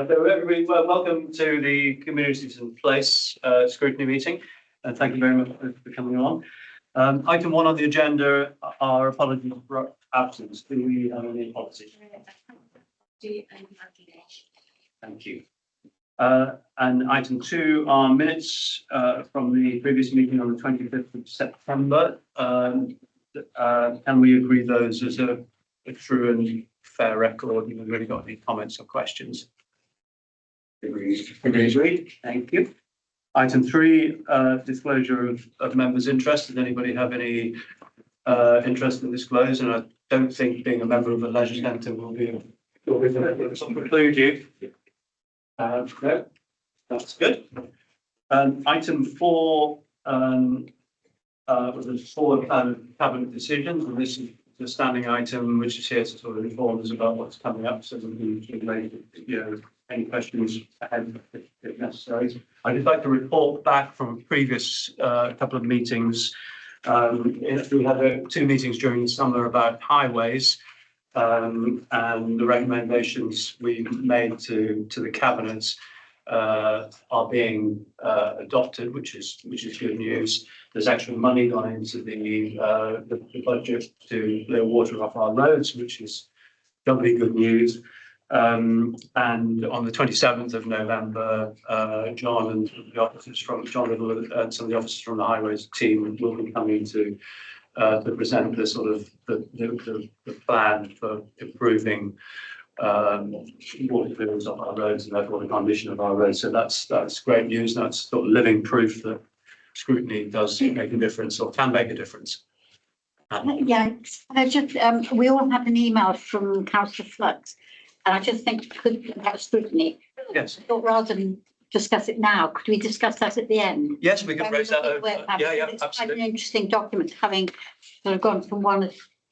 So everybody, welcome to the Communities in Place scrutiny meeting, and thank you very much for coming along. Item 1 on the agenda are apologies for absence. Do we have any apologies? Thank you. And item 2 are minutes from the previous meeting on the 25th of September. Can we agree those as a true and fair record? Have you really got any comments or questions? Agreed. Thank you. Item 3, disclosure of members' interest. Does anybody have any interest in disclose? And I don't think being a member of the leisure centre will preclude you. No, that's good. Item 4 was a forward plan of cabinet decisions, and this is the standing item which is here to sort of inform us about what's coming up, so we can make any questions ahead if necessary. I'd just like to report back from a previous couple of meetings. We had 2 meetings during the summer about highways, and the recommendations we made to the cabinets are being adopted, which is good news. There's actual money gone into the budget to clear water off our roads, which is doubly good news. And on the 27th of November, John and the officers from some of the officers from the highways team will be coming to present the sort of the plan for improving water clearance off our roads and therefore the condition of our roads. So that's great news. That's sort of living proof that scrutiny does make a difference or can make a difference. Yeah, I just we all had an email from Councillor Flux, and I just think could about scrutiny. Yes. Rather than discuss it now, could we discuss that at the end? Yes, we can raise that. It's quite an interesting document, having sort of gone from one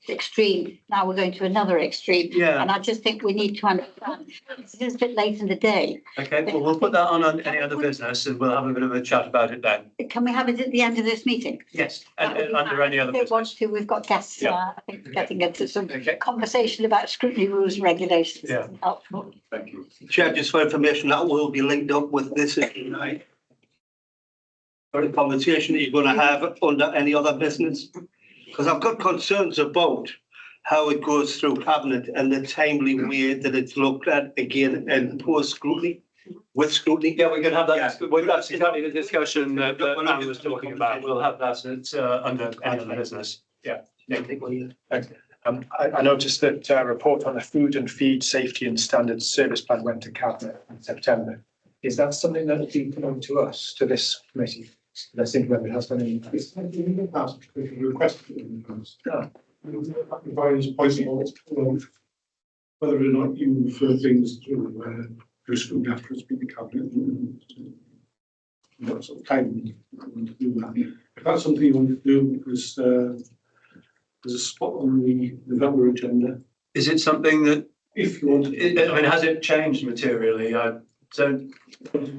extreme, now we're going to another extreme. Yeah. And I just think we need to understand. It's a little bit late in the day. Okay, well, we'll put that on any other business and we'll have a bit of a chat about it then. Can we have it at the end of this meeting? Yes, and under any other business. Want to, we've got guests, I think, getting into some Okay. conversation about scrutiny rules and regulations. Yeah. Helpful. Thank you. Chair, just for information, that will be linked up with this issue tonight. For the conversation that you're going to have under any other business. Because I've got concerns about how it goes through cabinet and the timely way that it's looked at again and post scrutiny, with scrutiny. Yeah, we can have that. Yeah. Well, that's exactly the discussion that Andy was talking about. We'll have that under any other business. Yeah. I noticed that a report on the food and feed safety and standards service plan went to cabinet in September. Is that something that has been coming to us, to this committee? I think whether it has been in the past, requested in the past. Whether or not you refer things to scrutiny after it's been the cabinet, what sort of time to do that. If that's something you want to do, because there's a spot on the November agenda. Is it something that, if you want to, I mean, has it changed materially? I don't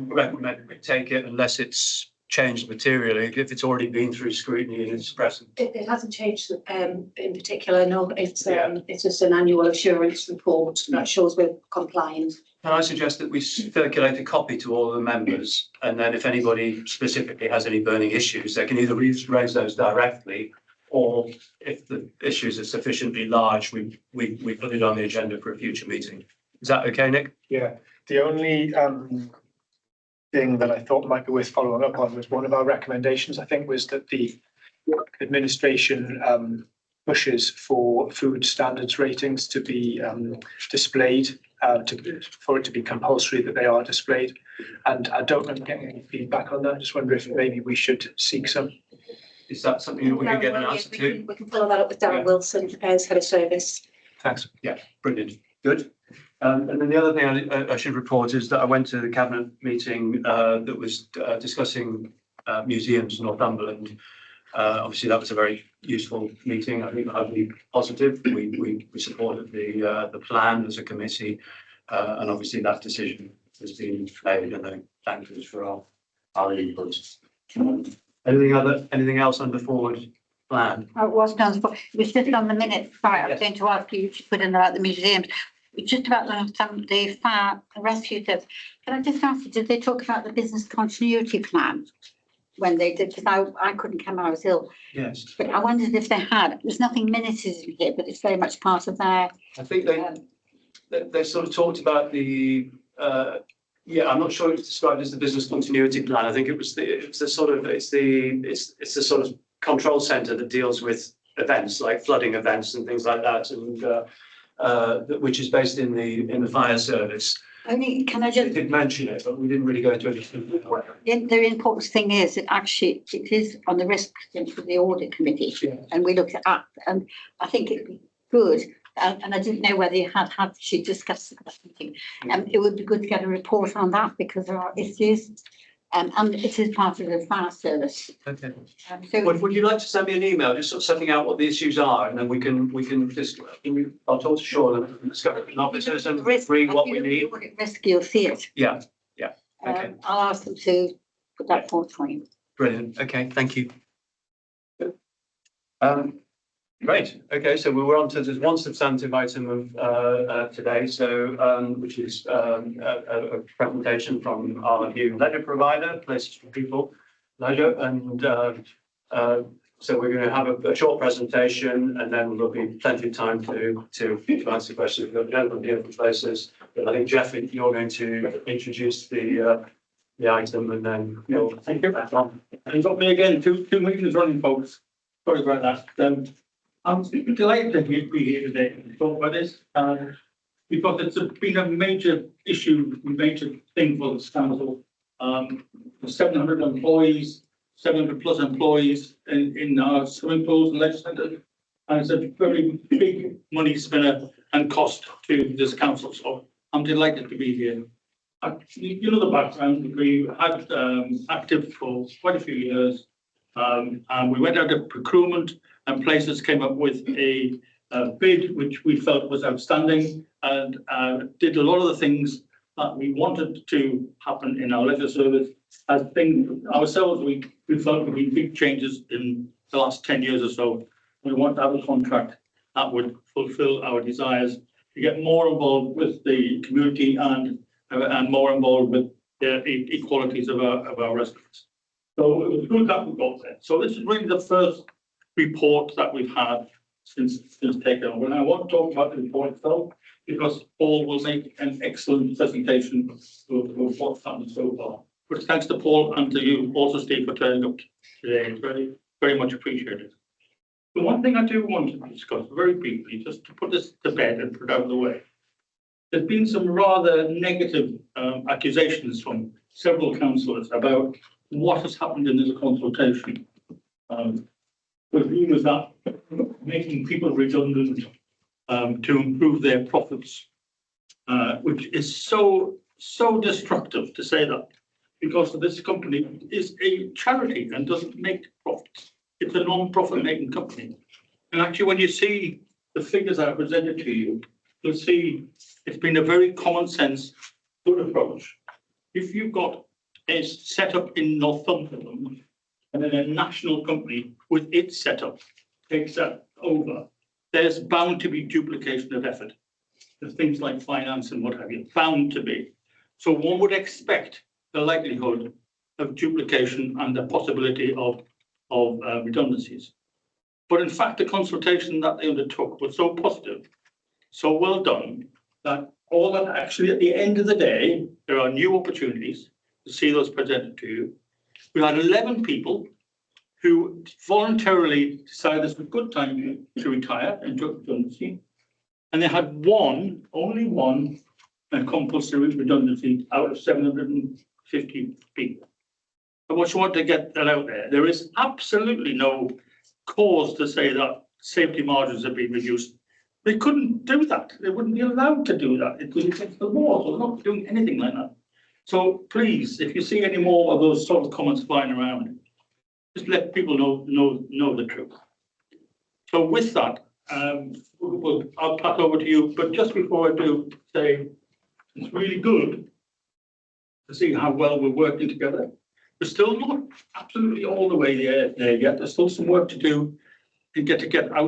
recommend we take it unless it's changed materially. If it's already been through scrutiny and it's present. It hasn't changed in particular. No, it's just an annual assurance report that shows we're compliant. Can I suggest that we circulate a copy to all the members, and then if anybody specifically has any burning issues, they can either raise those directly, or if the issues are sufficiently large, we put it on the agenda for a future meeting. Is that okay, Nick? Yeah, the only thing that I thought might be worth following up on was one of our recommendations, I think, was that the administration pushes for food standards ratings to be displayed, for it to be compulsory that they are displayed. And I don't remember getting any feedback on that. I just wonder if maybe we should seek some. Is that something that we can get an answer to? We can follow that up with Darren Wilson, as head of service. Thanks. Yeah, brilliant. Good. And then the other thing I should report is that I went to the cabinet meeting that was discussing museums in Northumberland. Obviously, that was a very useful meeting. I think highly positive. We supported the plan as a committee, and obviously that decision has been made. And I thank you for our input. Anything else under forward plan? Oh, it wasn't on the, it was just on the minute. Sorry, I was going to ask you to put in about the museums. just about the fire rescue service. Can I just ask you, did they talk about the business continuity plan when they did? Because I couldn't come, I was ill. Yes, But I wondered if they had. There's nothing minuted in here, but it's very much part of their. I think they sort of talked about the, yeah, I'm not sure it's described as the business continuity plan. I think it's the sort of control center that deals with events like flooding events and things like that, and which is based in the fire service. Only, can I They just, did mention it, but we didn't really go into anything. the important thing is that actually it is on the risk for the audit committee, Yeah. and we looked it up, and I think it'd be good. And I didn't know whether you had she discussed something. It would be good to get a report on that because there are issues. And it is part of the fire service. Okay. So Would you like to send me an email, just sort of setting out what the issues are, and then we can just, I'll talk to Sean and discuss it with officers and agree what we need. Risk, you'll see it. Yeah, okay. I'll ask them to put that forward for you. Brilliant. Okay, thank you. Great. Okay, so we were on to just one substantive item of today, so which is a presentation from our new leisure provider, Places for People Leisure, and so we're going to have a short presentation, and then there'll be plenty of time to answer questions. We've got a gentleman here from Places, but I think Jeff, you're going to introduce the item, and then you'll Thank you. back on. And you've got me again, two meetings running, folks. Sorry about that. I'm delighted to be here today to talk about this, because it's been a major issue, major thing for the council. 700 employees, 700 plus employees in our swimming pools and leisure centres. And it's a very big money spinner and cost to this council. So I'm delighted to be here. You know the background, we had active for quite a few years. And we went out to procurement, and Places came up with a bid which we felt was outstanding, and did a lot of the things that we wanted to happen in our leisure service. As things ourselves, we felt there been big changes in the last 10 years or so. We want to have a contract that would fulfil our desires to get more involved with the community and more involved with the equalities of our residents. So it was good that we got there. So this is really the first report that we've had since taking over. And I won't talk about the report itself because Paul will make an excellent presentation of what's happened so far. But thanks to Paul and to you also, Steve, for turning up today. It's very, very much appreciated. The one thing I do want to discuss very briefly, just to put this to bed and put it out of the way. There's been some rather negative accusations from several councillors about what has happened in this consultation. With rumours that making people redundant to improve their profits, which is so destructive to say that, because this company is a charity and doesn't make profits. It's a non-profit making company. And actually, when you see the figures I presented to you, you'll see it's been a very common sense, good approach. If you've got a setup in Northumberland and then a national company with its setup takes that over, there's bound to be duplication of effort. There's things like finance and what have you, bound to be. So one would expect the likelihood of duplication and the possibility of redundancies. But in fact, the consultation that they undertook was so positive, so well done, that all that actually at the end of the day, there are new opportunities to see those presented to you. We had 11 people who voluntarily decided this was a good time to retire and took redundancy. And they had only one compulsory redundancy out of 750 people. I just want to get that out there. There is absolutely no cause to say that safety margins have been reduced. They couldn't do that. They wouldn't be allowed to do that. It was against the law. So we're not doing anything like that. So please, if you see any more of those sort of comments flying around, just let people know the truth. So with that, I'll pass over to you. But just before I do, say it's really good to see how well we're working together. We're still not absolutely all the way there yet. There's still some work to do and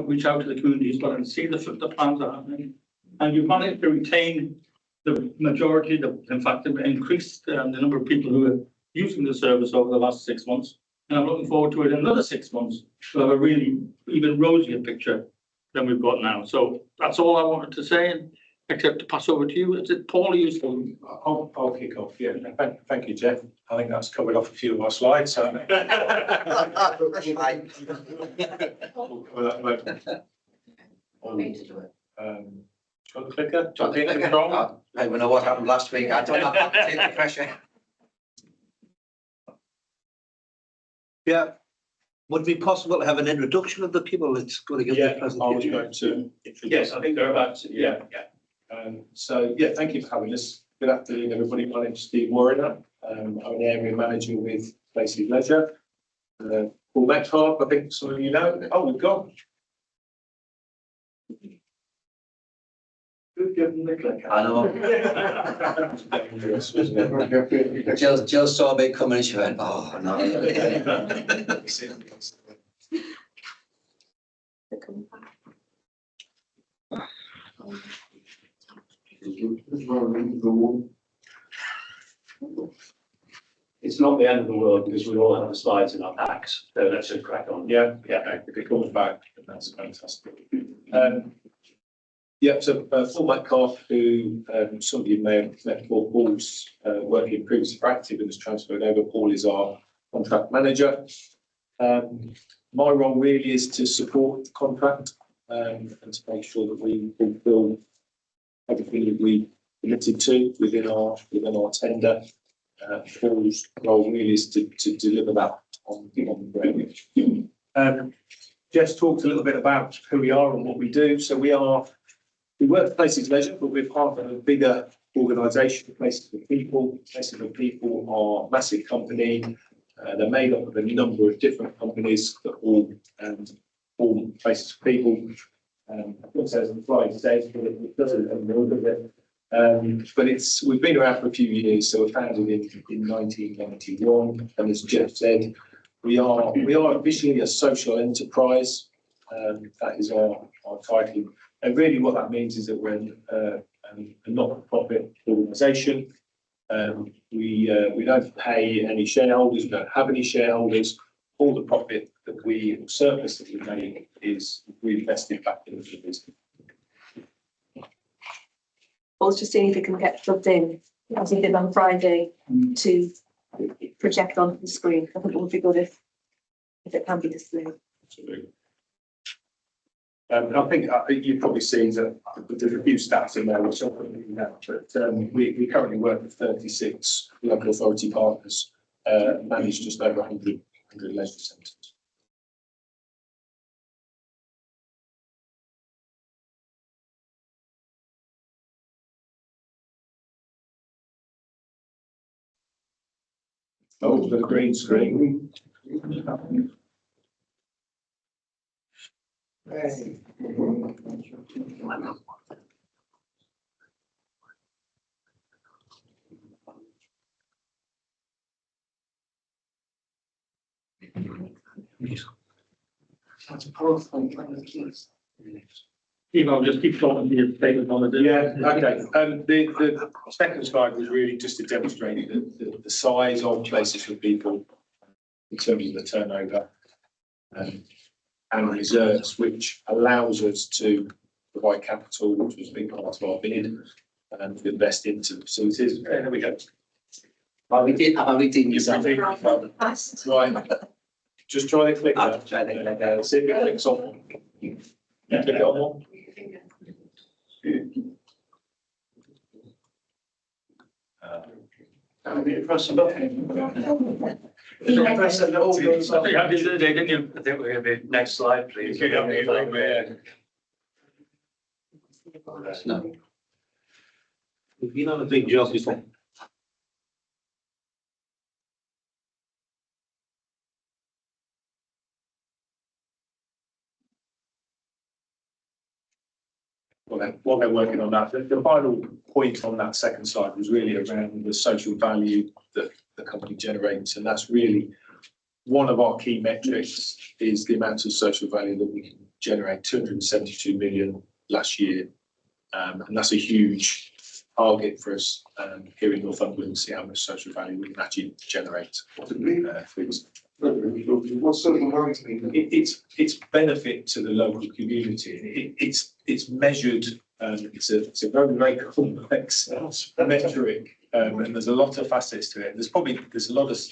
reach out to the community as well and see the plans are happening. and you've managed to retain the majority, in fact, increased the number of people who are using the service over the last 6 months. And I'm looking forward to it in another 6 months to have a really even rosier picture than we've got now. So that's all I wanted to say, except to pass over to you. Is it Paul? You I'll kick off. Yeah, thank you, Jeff. I think that's covered off a few of our slides. So. We'll cover that later. Do you want the clicker? Do you want the control? I don't know what happened last week. I don't know how to take the pressure. Yeah. Would it be possible to have an introduction of the people that's going to give the Yeah, I was presentation? going to. Yes, I think they're about to, yeah. So, yeah, thank you for having us. Good afternoon, everybody. My name's Steve Warriner. I'm an area manager with Places Leisure. Paul Metcalf, I think some of you know. Oh, we've gone. Good, give them the clicker. I know. Jill saw me coming and she went, oh, no. It's not the end of the world because we all have the slides in our packs, so let's just crack on. Yeah, if it comes back, that's fantastic. So Paul Metcalf, who some of you may have met before, Paul's working previously for Active and has transferred over. Paul is our contract manager. My role really is to support the contract and to make sure that we fulfil everything that we committed to within our tender. Paul's role really is to deliver that on the ground. Jess talked a little bit about who we are and what we do. So we work for Places Leisure, but we're part of a bigger organisation, Places for People. Places for People are a massive company. They're made up of a number of different companies that all form Places for People. I think it says on the slide today, but it doesn't have a little bit. But we've been around for a few years, so we're founded in 1991, and as Jeff said, we are officially a social enterprise. That is our title, and really what that means is that we're a not-for-profit organisation. We don't pay any shareholders, we don't have any shareholders. All the profit that we surplus that we make is reinvested back into the business. I was just seeing if it can get plugged in, as we did on Friday, to project onto the screen. I think it would be good if it can be displayed. Absolutely. I think you've probably seen that there's a few stats in there which I'll put in now, but we currently work with 36 local authority partners, manage just over 100 leisure centres. Oh, we've got a green screen. I'll just keep talking to your statement on it. Yeah, okay. The second slide was really just to demonstrate the size of Places for People in terms of the turnover and reserves, which allows us to provide capital, which was a big part of our bid, and to invest into the facilities. There we go. Well, we did, I've redeemed yourself. Right. Just try the clicker. I'll try the clicker. See if it clicks on. Click it on one. Press the button. Press the button. You had it the other day, didn't you? I think we're going to be next slide, please. No. You've been on a big job before. While they're working on that, the final point on that second slide was really around the social value that the company generates, and that's really one of our key metrics is the amount of social value that we can generate. 272 million last year. And that's a huge target for us here in Northumberland to see how much social value we can actually generate. Things. What's social value to me? It's benefit to the local community. It's measured. It's a very complex metric, and there's a lot of facets to it. There's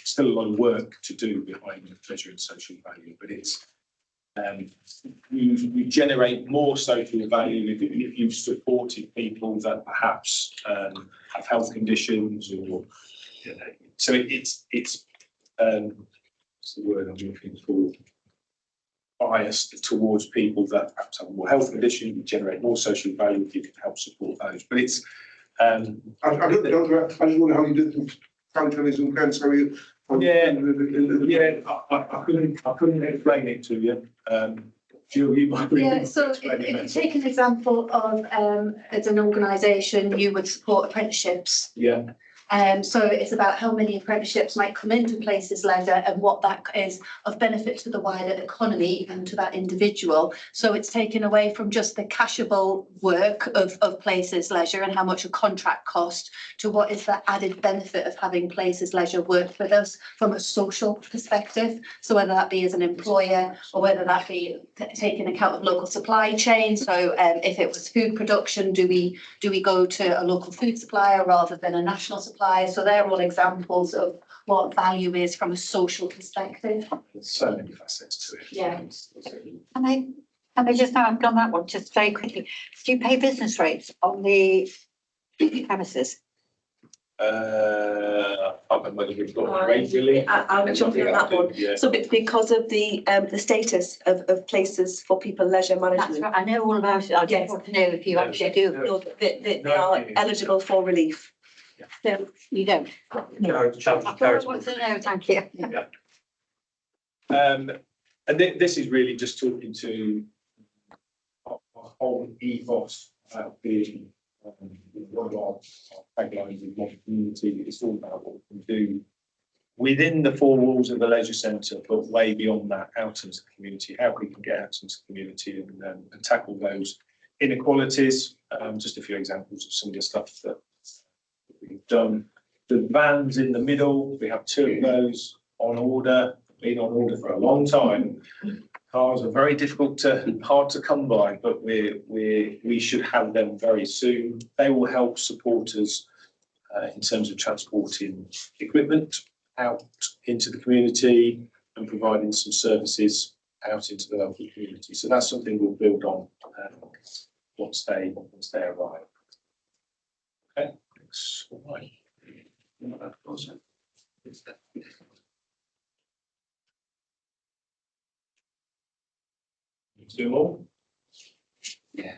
still a lot of work to do behind measuring social value, but it's you generate more social value if you've supported people that perhaps have health conditions or so it's what's the word I'm looking for? Biased towards people that perhaps have more health conditions, you generate more social value if you can help support those. But it's I just wonder how you did the counter-terrorism grants, how you. I couldn't explain it to you. Jill, you might be able to So explain it if you better. take an example of, as an organisation, you would support apprenticeships. Yeah. So it's about how many apprenticeships might come into Places Leisure and what that is of benefit to the wider economy and to that individual. So it's taken away from just the cashable work of Places Leisure and how much a contract cost to what is the added benefit of having Places Leisure work with us from a social perspective. So whether that be as an employer or whether that be taking account of local supply chain. So if it was food production, do we go to a local food supplier rather than a national supplier? So they're all examples of what value is from a social perspective. There's so many facets to it. Yeah. Can I just ask on that one, just very quickly, do you pay business rates on the premises? I can't remember whether we've got it regularly. I'll jump in on that one. Yeah. So because of the status of places for people leisure That's management, right, I know all about it, I Yes. just want to know if you actually do. no, they are eligible for relief. So you don't. No, I thought I wanted to know, thank you. And this is really just talking to our whole ethos about being one of our taglines in one community. It's all about what we can do within the four walls of the leisure centre, but way beyond that, out into the community. How we can get out into the community and tackle those inequalities. Just a few examples of some of the stuff that we've done. The vans in the middle, we have two of those on order, been on order for a long time. Cars are very hard to come by, but we should have them very soon. They will help support us in terms of transporting equipment out into the community and providing some services out into the local community. So that's something we'll build on once they arrive. Okay. Right. Do more? Yeah.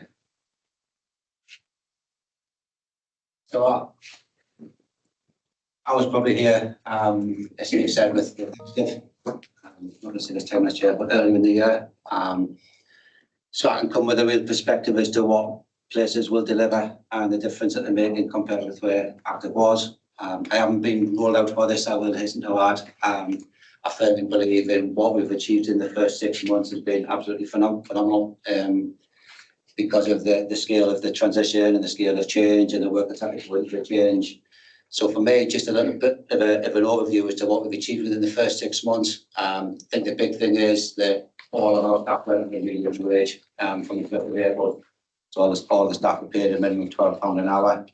So I was probably here, as you said, with Steve, not as in this time last year, but earlier in the year. So I can come with a real perspective as to what places will deliver and the difference that they're making compared with where Active was. I haven't been rolled out for this, I will hasten to add. I firmly believe in what we've achieved in the first 6 months has been absolutely phenomenal. Because of the scale of the transition and the scale of change and the work that's happening to change. So for me, just a little bit of an overview as to what we've achieved within the first 6 months. I think the big thing is that all of our staff are paid minimum wage from the 5th of April. So all the staff are paid a minimum of £12 an hour.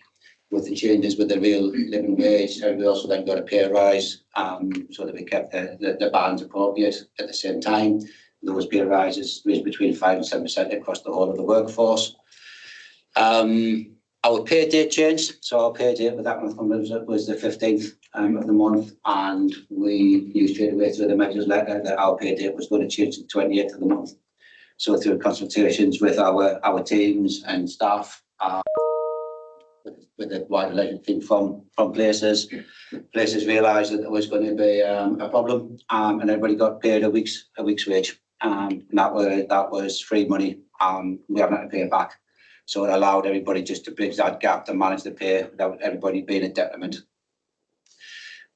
With the changes with the real living wage, and we also then got a pay rise so that we kept the bands appropriate at the same time. Those pay rises raised between 5 and 7% across the whole of the workforce. Our pay date changed, so our pay date with that month was the 15th of the month, and we knew straight away through the manager's letter that our pay date was going to change to the 28th of the month. So through consultations with our teams and staff, with the wider leisure team from places realised that there was going to be a problem, and everybody got paid a week's wage. And that was free money. We haven't had to pay it back. So it allowed everybody just to bridge that gap to manage the pay without everybody being in detriment.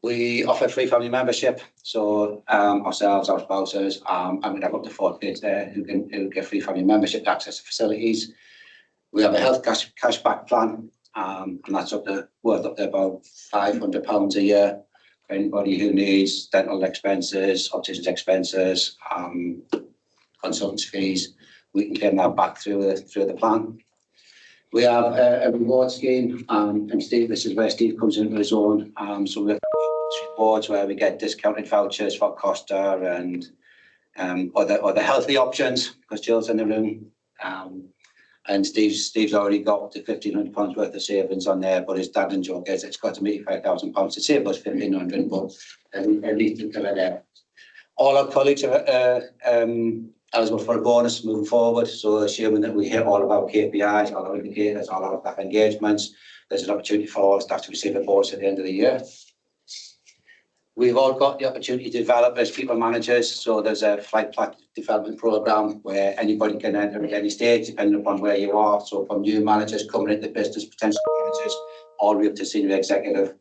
We offer free family membership. So ourselves, our spouses, and we have up to 4 kids there who get free family membership to access the facilities. We have a health cashback plan, and that's worth up to about £500 a year for anybody who needs dental expenses, opticians expenses, consultants fees. We can claim that back through the plan. We have a reward scheme, and Steve, this is where Steve comes into his own. So we have rewards where we get discounted vouchers for Costa and other healthy options, because Jill's in the room. And Steve's already got up to £1,500 worth of savings on there, but his dad and joke is it's got to meet £5,000 to save us £1,500, but at least it's there. All our colleagues are eligible for a bonus moving forward, so assuming that we hit all of our KPIs, all our indicators, all our staff engagements, there's an opportunity for all staff to receive a bonus at the end of the year. We've all got the opportunity to develop as people managers, so there's a flight plan development programme where anybody can enter at any stage, depending upon where you are. So from new managers coming into the business, potential managers, all the way up to senior executive.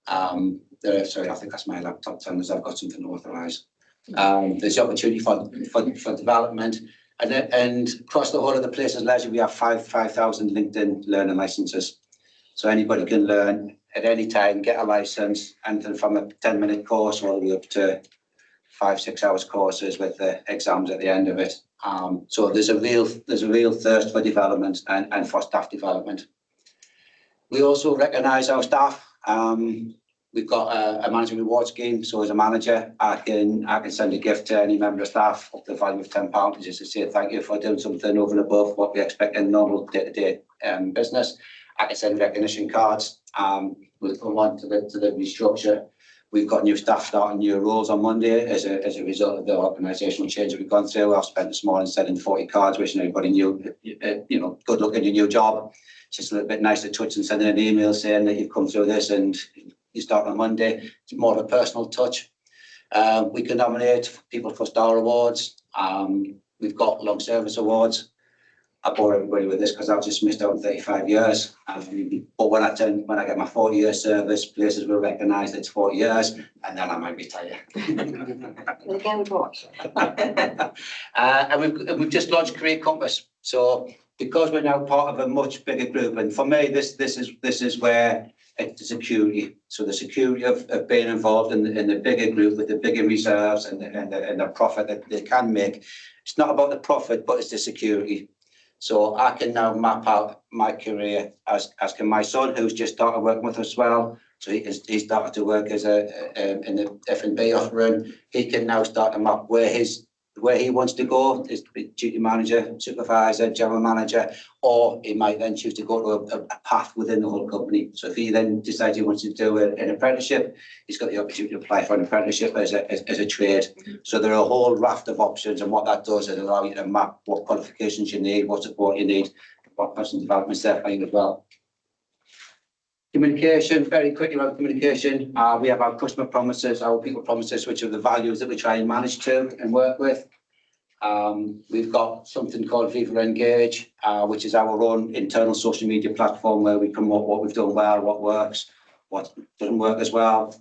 Sorry, I think that's my laptop telling us I've got something to authorise. There's the opportunity for development, and across the whole of the Places Leisure, we have 5,000 LinkedIn learning licenses. So anybody can learn at any time, get a licence, anything from a 10-minute course all the way up to 5-6 hours courses with the exams at the end of it. So there's a real thirst for development and for staff development. We also recognise our staff. We've got a management reward scheme. So as a manager, I can send a gift to any member of staff up to the value of £10 just to say thank you for doing something over and above what we expect in normal day-to-day business. I can send recognition cards. We'll go on to the restructure. We've got new staff starting new roles on Monday as a result of the organisational change that we've gone through. I've spent this morning sending 40 cards wishing everybody good luck in your new job. It's just a little bit nice to touch and sending an email saying that you've come through this and you start on Monday. It's more of a personal touch. We can nominate people for star awards. We've got long service awards. I bore everybody with this because I've just missed out on 35 years. But when I get my 40-year service, Places will recognise it's 40 years, and then I might retire. Again, what? And we've just launched Career Compass. So because we're now part of a much bigger group, and for me, this is where it's the security. So the security of being involved in the bigger group with the bigger reserves and the profit that they can make. It's not about the profit, but it's the security. So I can now map out my career as can my son, who's just started working with us as well. So he started to work as in the F&B offering. He can now start to map where he wants to go, is to be duty manager, supervisor, general manager, or he might then choose to go to a path within the whole company. So if he then decides he wants to do an apprenticeship, he's got the opportunity to apply for an apprenticeship as a trade. So there are a whole raft of options, and what that does is allow you to map what qualifications you need, what support you need, what personal development's there for you as well. Communication, very quickly about communication. We have our customer promises, our people promises, which are the values that we try and manage to and work with. We've got something called Viva Engage, which is our own internal social media platform where we promote what we've done well, what works, what doesn't work as well.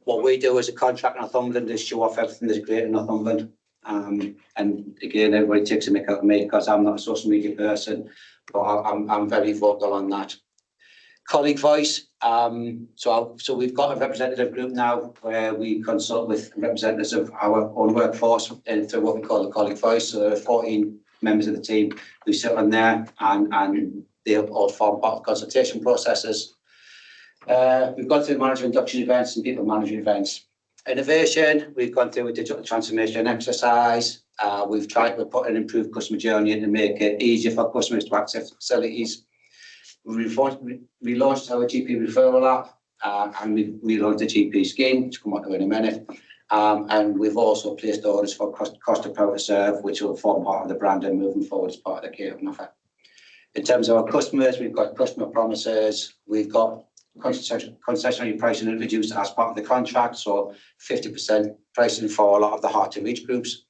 What we do as a contract in Northumberland is show off everything that's great in Northumberland. And again, everybody takes a mick out of me because I'm not a social media person, but I'm very vocal on that. Colleague voice. So we've got a representative group now where we consult with representatives of our own workforce through what we call the colleague voice. So there are 14 members of the team who sit on there, and they all form part of consultation processes. We've gone through manager induction events and people management events. Innovation, we've gone through a digital transformation exercise. We've tried to put an improved customer journey and to make it easier for customers to access facilities. We launched our GP referral app, and we launched the GP scheme, which we'll come on to in a minute. And we've also placed orders for Costa Power to Serve, which will form part of the branding moving forward as part of the care offer. In terms of our customers, we've got customer promises. We've got concessionary pricing introduced as part of the contract, so 50% pricing for a lot of the hard-to-reach groups.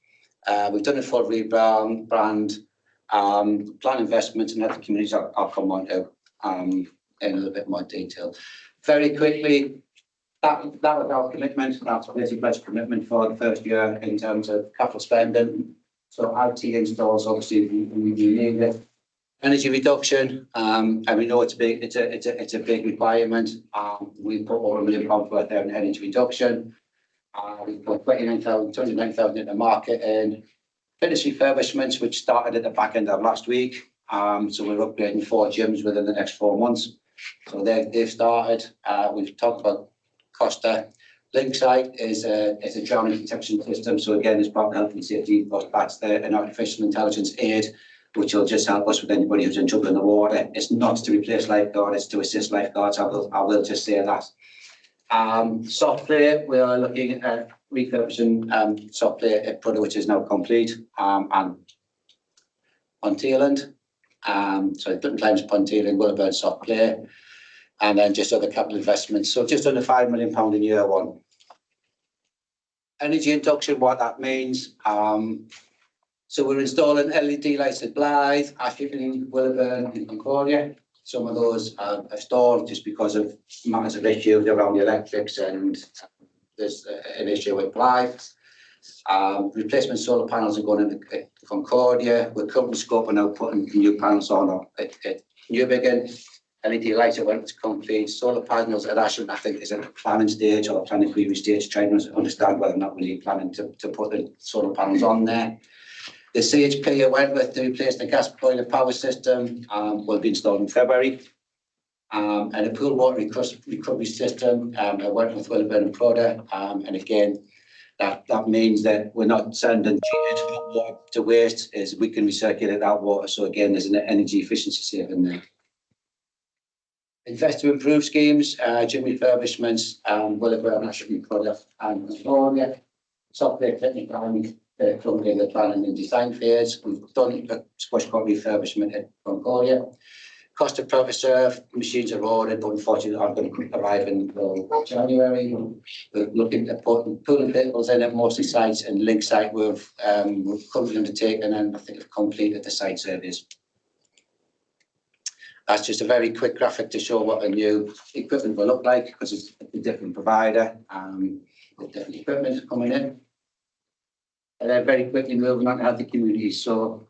We've done a full rebrand, plan investments and other communities I'll come on to in a little bit more detail. Very quickly, that was our commitment. That's basically pledge commitment for the first year in terms of capital spending. So IT installs, obviously, we need it. Energy reduction, and we know it's a big requirement. We put over £1 million worth of energy reduction. We put 29,000 in the market and fitness refurbishments, which started at the back end of last week. So we're upgrading 4 gyms within the next 4 months. So they've started. We've talked about Costa. Linksite is a drowning detection system. So again, it's about health and safety, but that's an artificial intelligence aid, which will just help us with anybody who's in trouble in the water. It's not to replace lifeguards, it's to assist lifeguards. I will just say that. Software, we are looking at refurbishing software at Prudhoe, which is now complete, and on Teeland. So Clinton Climbs upon Teeland, Willowburn software, and then just other capital investments. So just under £5 million in year one. Energy induction, what that means. So we're installing LED lights at Blythe, Ashton, Willowburn and Concordia. Some of those are stalled just because of massive issues around the electrics, and there's an issue with Blythe. Replacement solar panels are going into Concordia. We're currently scoping out putting new panels on at Newbiggin. LED lights are went to complete. Solar panels at Ashton, I think, is at the planning stage or planning preview stage, trying to understand whether or not we're really planning to put the solar panels on there. The CHP at Wentworth to replace the gas boiler power system will be installed in February. And a pool water recovery system at Wentworth, Willowburn and Prudhoe. And again, that means that we're not sending treated water to waste, as we can recirculate that water. So again, there's an energy efficiency saving there. Invest to improve schemes, gym refurbishments, Willowburn, Ashton, Prudhoe and Concordia. Software technical currently in the planning and design phase. We've done a squash court refurbishment at Concordia. Cost of serve machines are ordered, but unfortunately aren't going to arrive until January. We're looking at putting pooling vehicles in at mostly sites, and link site we've currently undertaken and I think have completed the site surveys. That's just a very quick graphic to show what a new equipment will look like, because it's a different provider, with different equipment coming in. And then very quickly moving on to healthy communities. So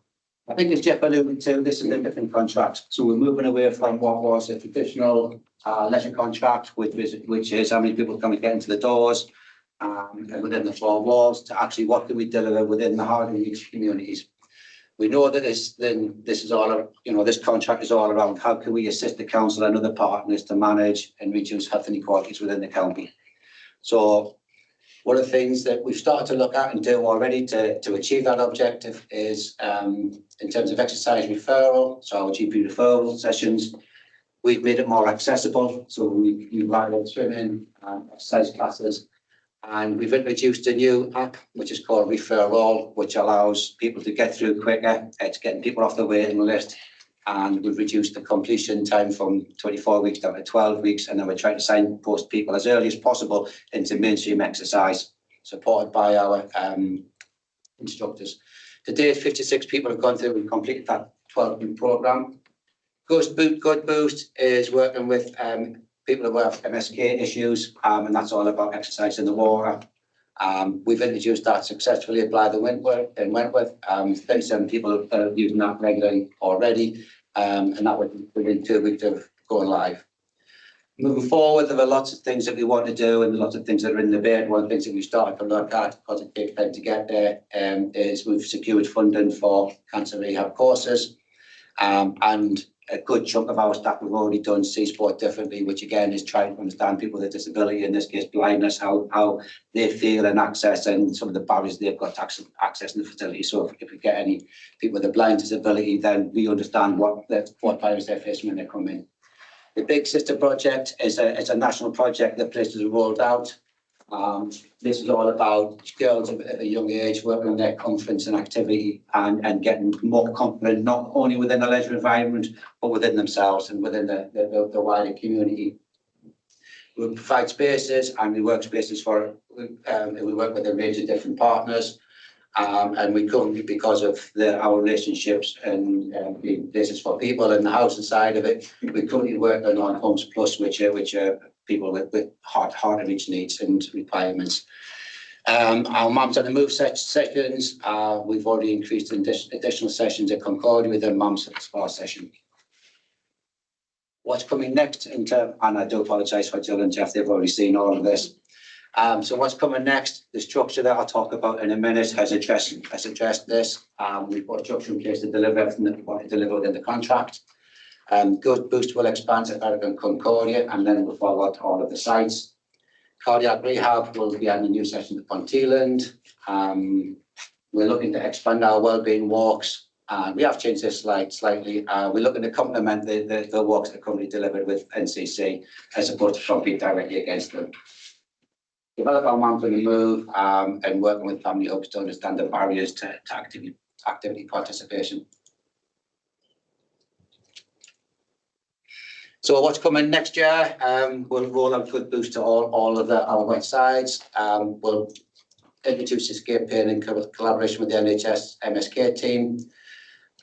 I think as Jeff alluded to, this is a different contract. So we're moving away from what was a traditional leisure contract, which is how many people can we get into the doors and within the 4 walls, to actually what can we deliver within the hard and reach communities. We know that this is all, this contract is all around how can we assist the council and other partners to manage and reduce health inequalities within the county. So one of the things that we've started to look at and do already to achieve that objective is in terms of exercise referral, so our GP referral sessions, we've made it more accessible. So we've added swimming and exercise classes, and we've introduced a new app which is called Refer All, which allows people to get through quicker. It's getting people off the waiting list, and we've reduced the completion time from 24 weeks down to 12 weeks. And then we're trying to signpost people as early as possible into mainstream exercise, supported by our instructors. To date, 56 people have gone through and completed that 12-week programme. Good Boost is working with people who have MSK issues, and that's all about exercise in the water. We've introduced that successfully at Blythe in Wentworth. 37 people are using that regularly already, and that was within 2 weeks of going live. Moving forward, there are lots of things that we want to do and lots of things that are in the bed. One of the things that we started to look at, because it takes time to get there, is we've secured funding for cancer rehab courses, and a good chunk of our staff have already done C-Sport differently, which again is trying to understand people with disability, in this case blindness, how they feel and access, and some of the barriers they've got to access in the facility. So if we get any people with a blind disability, then we understand what barriers they're facing when they come in. The Big Sister project is a national project that places are rolled out. This is all about girls at a young age working on their confidence and activity, and getting more confident, not only within the leisure environment, but within themselves and within the wider community. We provide spaces and we work spaces we work with a range of different partners. And we currently, because of our relationships and being places for people and the housing side of it, we're currently working on Homes Plus, which are people with hard to reach needs and requirements. Our Mums on the Move sessions, we've already increased additional sessions at Concordia with the Mums at the Spa session. What's coming next in terms, and I do apologise for Jill and Jeff, they've already seen all of this. So what's coming next, the structure that I'll talk about in a minute has addressed this. We've got a structure in place to deliver everything that we want to deliver within the contract. Good Boost will expand to Eric and Concordia, and then we'll follow out all of the sites. Cardiac rehab will be adding a new session to Ponteland. We're looking to expand our wellbeing walks. We have changed this slide slightly. We're looking to complement the walks that are currently delivered with NCC as opposed to compete directly against them. Develop our Mums on the Move and working with family hubs to understand the barriers to activity participation. So what's coming next year? We'll roll out Good Boost to all of our websites. We'll introduce escape pain in collaboration with the NHS MSK team.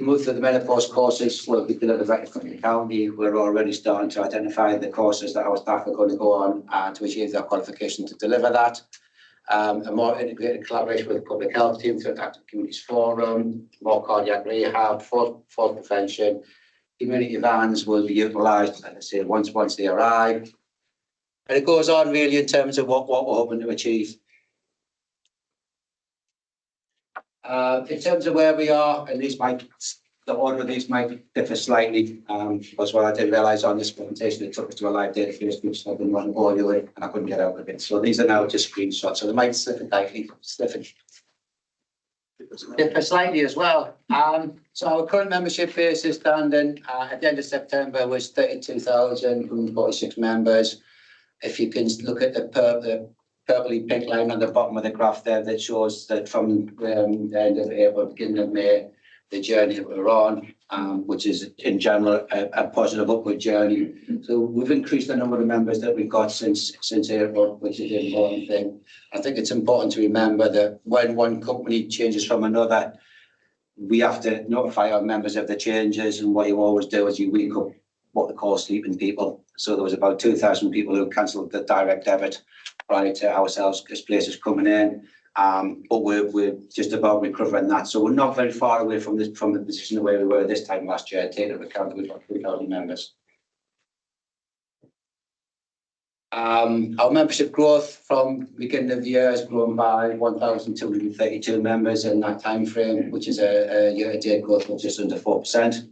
Move to the menopause courses will be delivered right from the county. We're already starting to identify the courses that our staff are going to go on to achieve their qualification to deliver that. A more integrated collaboration with the public health team through the Active Communities Forum, more cardiac rehab, fall prevention. Community vans will be utilised, as I say, once they arrive. And it goes on really in terms of what we're hoping to achieve. In terms of where we are, and the order of these might differ slightly, because what I didn't realise on this presentation, it took us to a live database, which I've been running all the way, and I couldn't get out of it. So these are now just screenshots, so they might differ slightly as well. So our current membership base is standing at the end of September was 32,146 members. If you can look at the purpley pink line on the bottom of the graph there, that shows that from the end of April, beginning of May, the journey that we're on, which is in general a positive upward journey. So we've increased the number of members that we've got since April, which is an important thing. I think it's important to remember that when one company changes from another, we have to notify our members of the changes, and what you always do is you wake up what they call sleeping people. So there was about 2,000 people who cancelled the direct debit prior to ourselves as places coming in. But we're just about recovering that. So we're not very far away from the position where we were this time last year, taking into account we've got 3,000 members. Our membership growth from beginning of the year has grown by 1,232 members in that time frame, which is a year-to-date growth of just under 4%.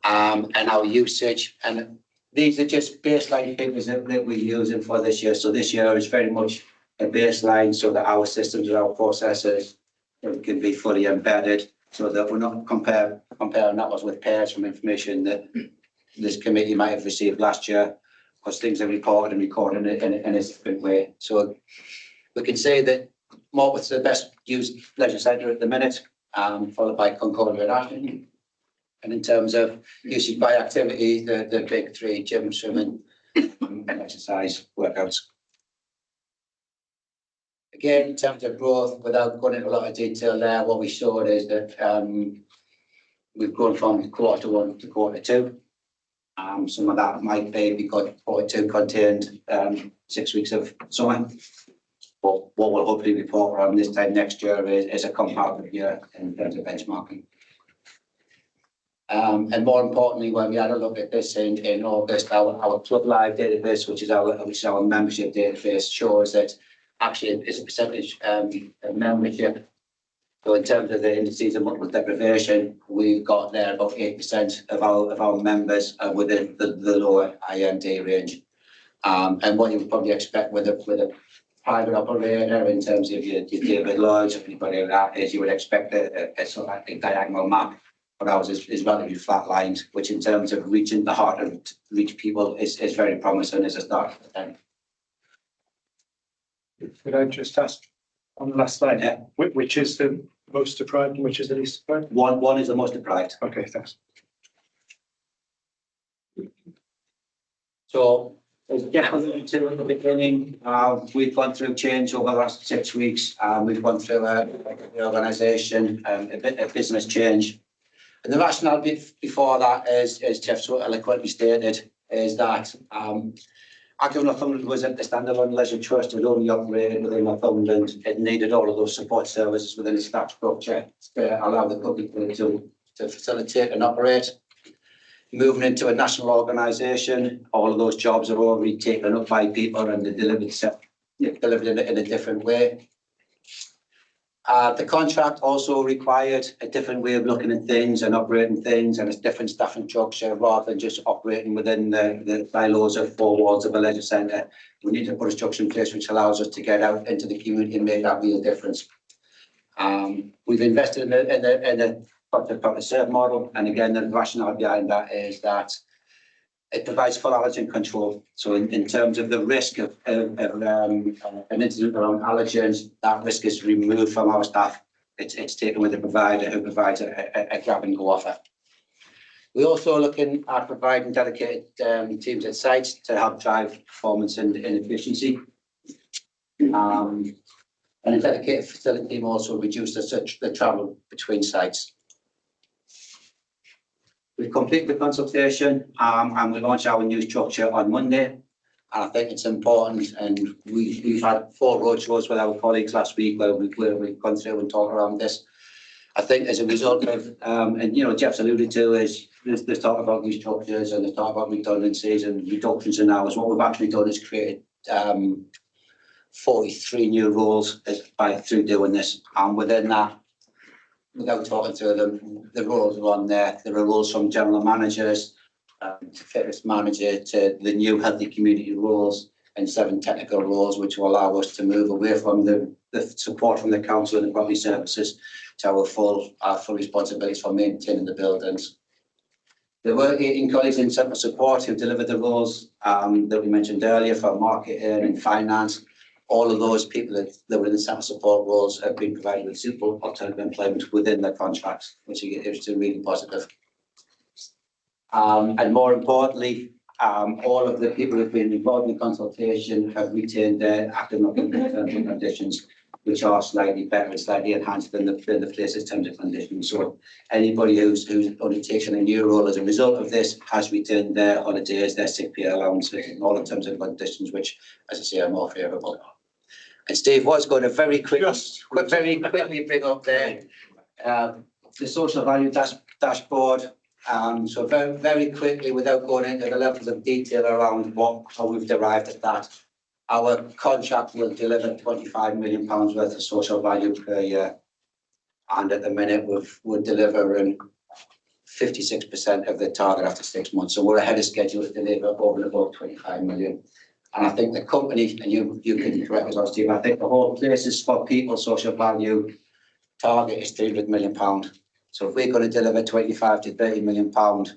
And our usage, and these are just baseline figures that we're using for this year. So this year is very much a baseline so that our systems and our processes can be fully embedded, so that we're not comparing apples with pears from information that this committee might have received last year, because things are recorded in a different way. So we can say that Morpeth's the best used leisure centre at the minute, followed by Concordia and Ashton. And in terms of usage by activity, the big three: gym, swimming, and exercise workouts. Again, in terms of growth, without going into a lot of detail there, what we showed is that we've grown from quarter one to quarter two. Some of that might be because quarter two contained 6 weeks of summer. But what we'll hopefully report on this time next year is a comparative year in terms of benchmarking. And more importantly, when we had a look at this in August, our Club Live database, which is our membership database, shows that actually it's a percentage of membership. So in terms of the indices of multiple deprivation, we've got there about 8% of our members within the lower IMD range. And what you would probably expect with a private operator in terms of your David Lloyds or anybody like that is you would expect a sort of a diagonal map. But ours is relatively flat-lined, which in terms of reaching the heart of reach people is very promising as a start. Could I just ask on the last slide, Yeah. which is the most deprived and which is the least deprived? One is the most deprived. Okay, thanks. So as Jeff alluded to at the beginning, we've gone through change over the last 6 weeks. We've gone through a reorganisation, a bit of business change. And the rationale before that, as Jeff so eloquently stated, is that Active Northumberland was a standalone leisure trust. It only operated within Northumberland. It needed all of those support services within its staff structure to allow the company to facilitate and operate. Moving into a national organisation, all of those jobs are already taken up by people and they're delivered in a different way. The contract also required a different way of looking at things and operating things, and a different staffing structure rather than just operating within the bylaws of four walls of a leisure centre. We need to put a structure in place which allows us to get out into the community and make that real difference. We've invested in a public serve model, and again, the rationale behind that is that it provides full allergen control. So in terms of the risk of an incident around allergens, that risk is removed from our staff. It's taken with the provider who provides a grab and go offer. We're also looking at providing dedicated teams at sites to help drive performance and efficiency. And a dedicated facility team also reduces the travel between sites. We've completed the consultation and we launched our new structure on Monday. And I think it's important, and we've had 4 roadshows with our colleagues last week where we've gone through and talked around this. I think as a result of, and Jeff's alluded to, is there's talk about new structures and there's talk about redundancies and reductions in hours. What we've actually done is created 43 new roles through doing this. And within that, without talking to them, the roles are on there. There are roles from general managers to fitness manager to the new healthy community roles and 7 technical roles, which will allow us to move away from the support from the council and the property services to our full responsibilities for maintaining the buildings. There were 18 colleagues in central support who delivered the roles that we mentioned earlier for marketing and finance. All of those people that were in the central support roles have been provided with suitable alternative employment within their contracts, which is really positive. And more importantly, all of the people who have been involved in the consultation have retained their active terms and conditions, which are slightly better and slightly enhanced than the place's terms and conditions. So anybody who's undertaken a new role as a result of this has retained their holidays, their sick pay allowance, all in terms and conditions, which, as I say, are more favourable. And Steve was going to very quickly bring up there the social value dashboard. So very quickly, without going into the levels of detail around how we've derived at that, our contract will deliver £25 million worth of social value per year. And at the minute, we're delivering 56% of the target after 6 months. So we're ahead of schedule to deliver over and above 25 million. And I think the company, and you can correct us, Steve, I think the whole Places for People social value target is £300 million. So if we're going to deliver 25 to 30 million pound,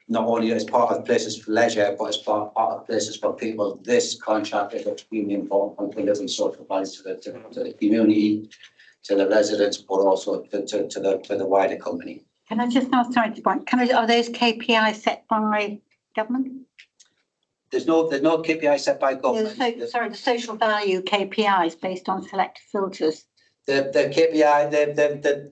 not only as part of Places for Leisure, but as part of Places for People, this contract is extremely important on delivering social value to the community, to the residents, but also to the wider company. Can I just ask, sorry to point, are those KPIs set by government? There's no KPI set by government. The social value KPIs based on selected filters. The KPI,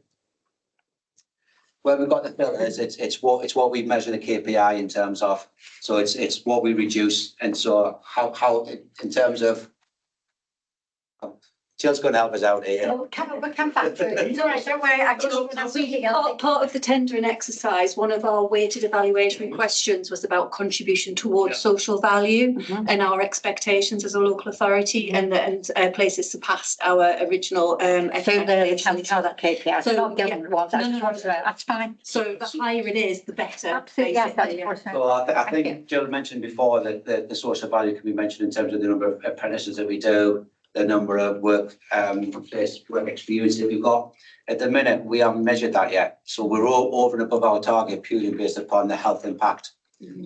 where we've got the filters, it's what we measure the KPI in terms of. So it's what we reduce, and so how in terms of. Jill's going to help us out here. We'll come back to it. It's all right, don't worry. Part of the tendering exercise, one of our weighted evaluation questions was about contribution towards social value and our expectations as a local authority, and Places surpassed our original expectations. So that KPI. So, not government ones. That's fine. So the higher it is, the better. Absolutely, yes, that's So I think Jill mentioned before that the social value can be mentioned in terms of the number of apprentices that we do, the number of work experience that we've got. At the minute, we haven't measured that yet. So we're all over and above our target purely based upon the health impact.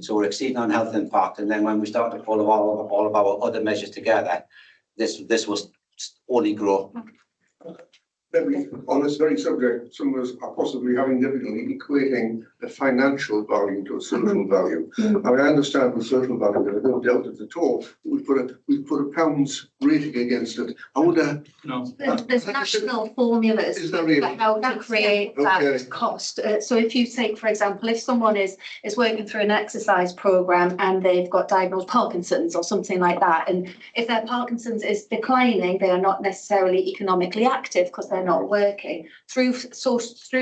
So we're exceeding on health impact. And then when we start to pull all of our other measures together, this will only grow. maybe on this very subject, some of us are possibly having difficulty equating the financial value to a social value. I mean, I understand the social value, there are no deltas at all. We put a pounds rating against it. I wonder. No. There's national formulas Is there really? for how to create that Okay. cost. So if you take, for example, if someone is working through an exercise program and they've got diagnosed Parkinson's or something like that, and if their Parkinson's is declining, they are not necessarily economically active because they're not working. Through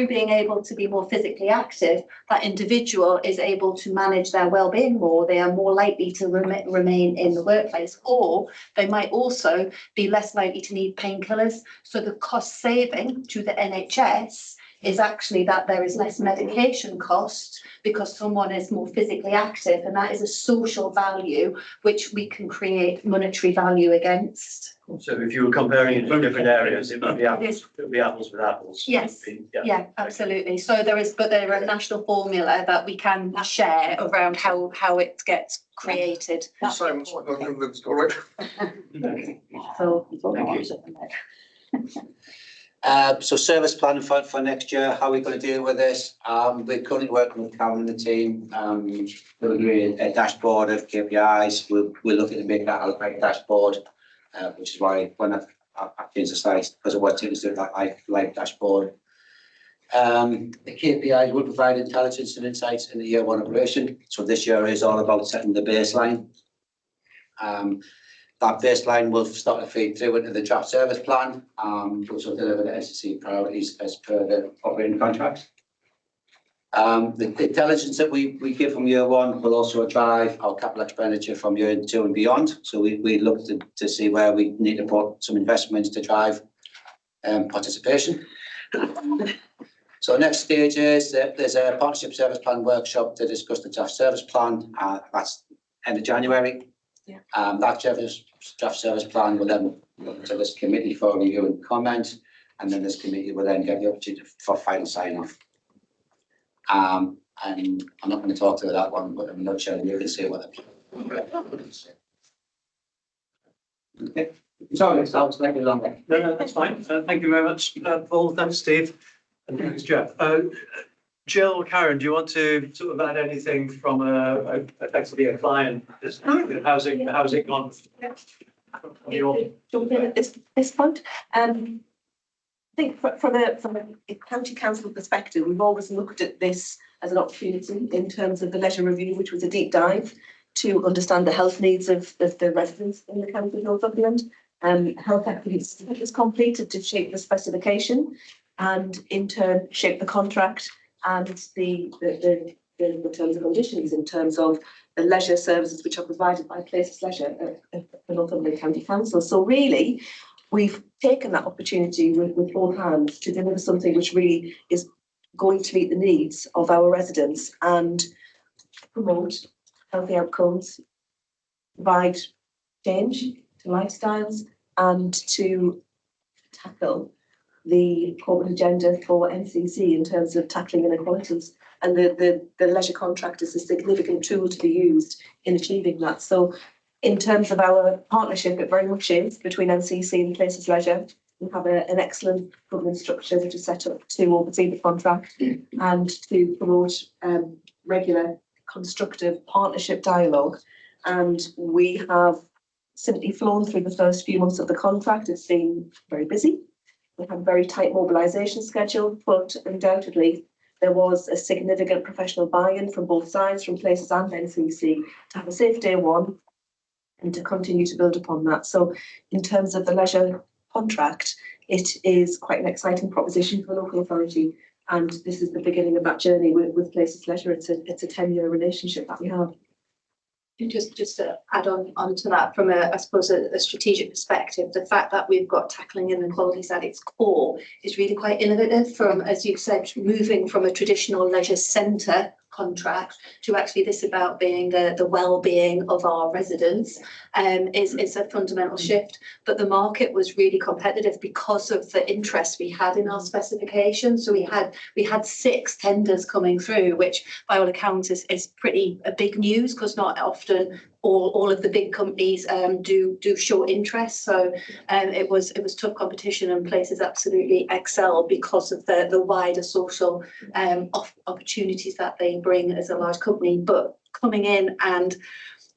being able to be more physically active, that individual is able to manage their well-being more. They are more likely to remain in the workplace, or they might also be less likely to need painkillers. So the cost saving to the NHS is actually that there is less medication cost because someone is more physically active, and that is a social value which we can create monetary value against. So if you were comparing it in different areas, it would be apples with apples. Yes. Yeah, absolutely. So there is a national formula that we can share around how it gets created. Simon's not convinced, all right. So. So service plan for next year, how are we going to deal with this? We're currently working with Karen and the team. We'll agree a dashboard of KPIs. We're looking to make that a great dashboard, which is why when I've changed the slides, because of what Tim's doing, that live dashboard. The KPIs will provide intelligence and insights in the year one operation. So this year is all about setting the baseline. That baseline will start to feed through into the draft service plan, which will deliver the SEC priorities as per the operating contract. The intelligence that we give from year one will also drive our capital expenditure from year two and beyond. So we look to see where we need to put some investments to drive participation. So next stage is there's a partnership service plan workshop to discuss the draft service plan. That's end of January. Yeah. That draft service plan will then go to this committee for review and comment, and then this committee will then get the opportunity for final sign off. And I'm not going to talk to that one, but I'm not sure you can see what okay. Sorry, it's making longer. No, that's fine. Thank you very much, Paul. Thanks, Steve. And thanks, Jeff. Jill, Karen, do you want to sort of add anything from effectively a client? How's it gone? Jump in at this point. I think from a county council perspective, we've always looked at this as an opportunity in terms of the leisure review, which was a deep dive to understand the health needs of the residents in the county of Northumberland. Health activities is completed to shape the specification and in turn shape the contract and the terms and conditions in terms of the leisure services which are provided by Places Leisure at the Northumberland County Council. So really, we've taken that opportunity with both hands to deliver something which really is going to meet the needs of our residents and promote healthy outcomes, provide change to lifestyles and to tackle the corporate agenda for NCC in terms of tackling inequalities. And the leisure contract is a significant tool to be used in achieving that. So in terms of our partnership, it very much is between NCC and Places Leisure. We have an excellent governance structure which is set up to oversee the contract and to promote regular constructive partnership dialogue. And we have simply flown through the first few months of the contract. It's been very busy. We have a very tight mobilisation schedule, but undoubtedly there was a significant professional buy-in from both sides, from Places and NCC, to have a safe day one and to continue to build upon that. So in terms of the leisure contract, it is quite an exciting proposition for local authority. And this is the beginning of that journey with Places Leisure. It's a 10-year relationship that we have. Just to add on to that, from I suppose a strategic perspective, the fact that we've got tackling inequalities at its core is really quite innovative. From, as you said, moving from a traditional leisure centre contract to actually this about being the well-being of our residents is a fundamental shift. But the market was really competitive because of the interest we had in our specification. So we had 6 tenders coming through, which by all accounts is pretty big news, because not often all of the big companies do show interest. So it was tough competition, and places absolutely excel because of the wider social opportunities that they bring as a large company. But coming in and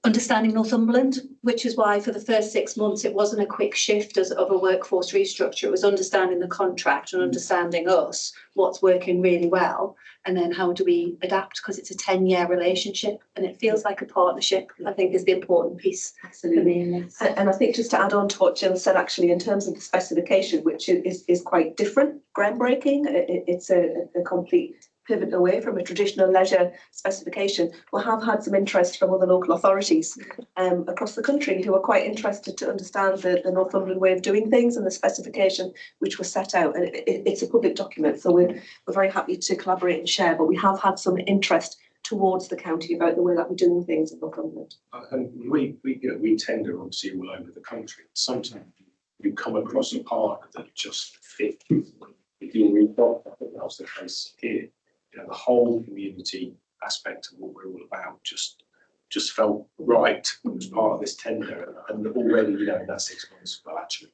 understanding Northumberland, which is why for the first 6 months it wasn't a quick shift of a workforce restructure. It was understanding the contract and understanding us, what's working really well, and then how do we adapt, because it's a 10-year relationship and it feels like a partnership, I think, is the important piece. Absolutely. And I think just to add on to what Jill said, actually, in terms of the specification, which is quite different, groundbreaking, it's a complete pivot away from a traditional leisure specification. We have had some interest from other local authorities across the country who are quite interested to understand the Northumberland way of doing things and the specification which was set out. And it's a public document, so we're very happy to collaborate and share, but we have had some interest towards the county about the way that we're doing things in Northumberland. And we tender obviously all over the country. Sometimes you come across a park that just fits with your report. I think that was the case here. You know, the whole community aspect of what we're all about just felt right as part of this tender. And already, you know, in that 6 months, well, actually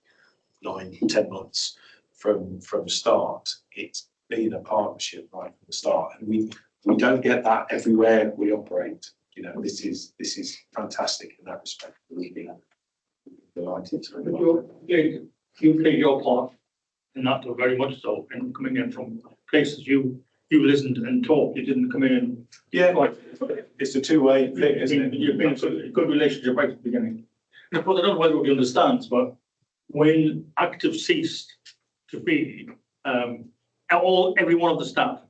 9-10 months from start, it's been a partnership right from the start. And we don't get that everywhere we operate. You know, this is fantastic in that respect. We've been delighted. You played your part in that, very much so, and coming in from places you listened and talked. You didn't come in and It's a two-way thing, isn't it? You've been a good relationship right at the beginning. And of course, I don't know whether everybody understands, but when active ceased to be, every one of the staff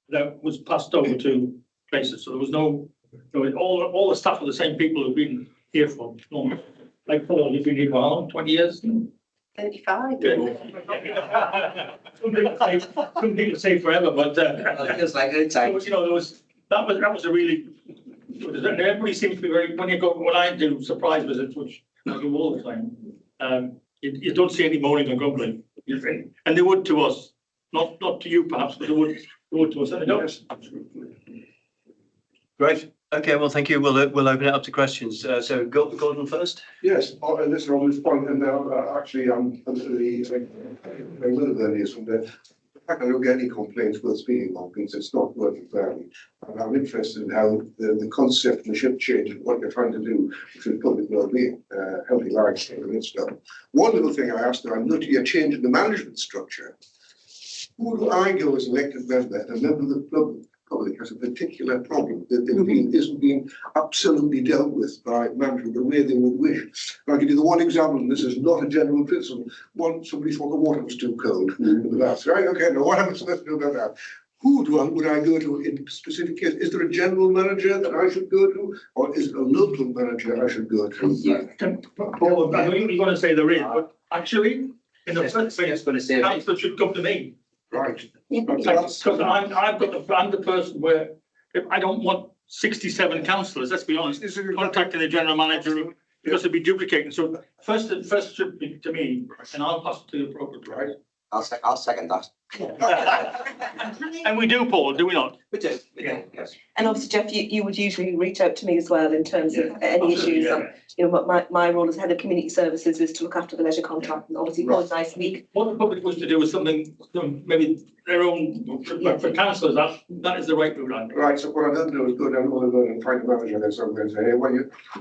that was passed over to places. So there was all the staff were the same people who've been here for long. Like Paul, you've been here for how long? 20 years? 35. Some people say forever, but It feels like good so, time. you know, that was a really. Everybody seems to be very, when you go, what I do, surprise visits, which I do all the time. You don't see any moaning and grumbling, and they would to us, not to you perhaps, but they would to us. And they don't. Great. Okay, well, thank you. We'll open it up to questions. So Gordon first. Yes, and this is on this point, and actually, I'm very well aware is from the fact I don't get any complaints worth speaking on because it's not working badly. And I'm interested in how the concept and the shift change and what you're trying to do, which is public well-being, healthy lifestyle and stuff. One little thing I asked, I'm noting a change in the management structure. Who do I go as elected member and a member of the public has a particular problem that they feel isn't being absolutely dealt with by management the way they would wish? I'll give you the one example, and this is not a general principle. Somebody thought the water was too cold in the bath. Right? Okay, now what am I supposed to do about that? Who would I go to in specific case? Is there a general manager that I should go to, or is it a local manager I should go to? Paul, I know you're going to say there is, but actually, in the first place, going to say council should come to me. Right. Because I'm the person where if I don't want 67 councillors, let's be honest, contacting the general manager because it'd be duplicating. So first should be to me, and I'll pass it to the appropriate. Right. I'll second that. And we do, Paul, do we not? We do, yes. And obviously, Jeff, you would usually reach out to me as well in terms of any issues. Yeah. You know, my role as head of community services is to look after the leisure contract, and obviously one nice week. What the public wish to do is something, maybe their own, for councillors, that is the right route. Right, so what I don't do is go down all over and find a manager there somewhere and say, hey, well,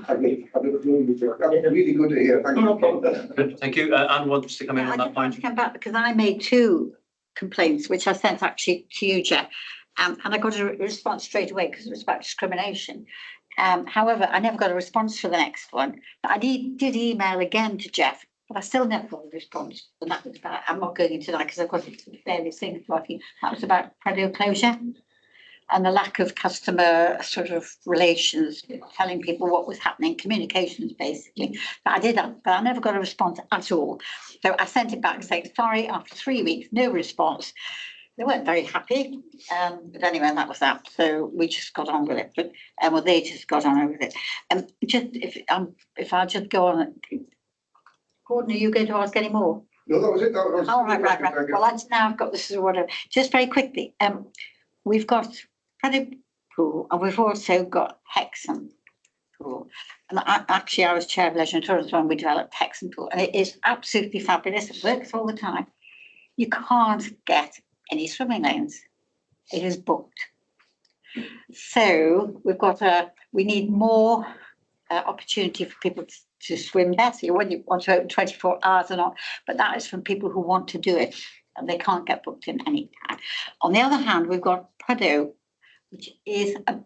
I've never known you. That's really good to hear. Thank No you. problem. Good, thank you. Anne wants to come in I on just that want point. to come back because I made 2 complaints, which I sent actually to you, Jeff. And I got a response straight away because it was about discrimination. However, I never got a response for the next one. I did email again to Jeff, but I still never got a response. And that was about, I'm not going into that because I've got various things working. That was about Predio closure and the lack of customer sort of relations, telling people what was happening, communications basically. But I did that, but I never got a response at all. So I sent it back saying, sorry, after 3 weeks, no response. They weren't very happy, but anyway, that was that. So we just got on with it. But well, they just got on with it. Just if I just go on, Gordon, are you going to ask any more? No, that was it. That was All right. Well, that's now I've got this is whatever. Just very quickly, we've got Predio Pool, and we've also got Hexham. pool. And I was chair of leisure and tourism when we developed Hexham Pool, and it is absolutely fabulous. It works all the time. You can't get any swimming lanes. It is booked. So we need more opportunity for people to swim there. So when you want to open 24 hours or not, but that is from people who want to do it and they can't get booked in any time. On the other hand, we've got Prado, which is a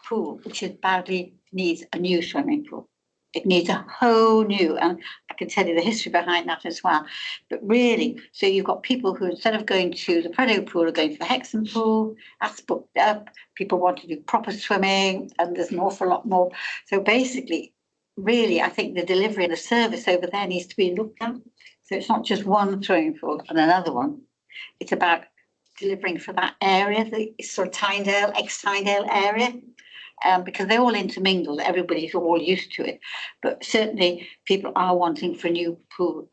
pool which badly needs a new swimming pool. It needs a whole new, and I can tell you the history behind that as well. But really, so you've got people who, instead of going to the Prado pool, are going to the Hexham pool. That's booked up. People want to do proper swimming, and there's an awful lot more. So basically, really, I think the delivery and the service over there needs to be looked at. So it's not just one swimming pool and another one. It's about delivering for that area, the sort of Tynedale, ex-Tynedale area. Because they're all intermingled, everybody's all used to it. But certainly people are wanting for a new pool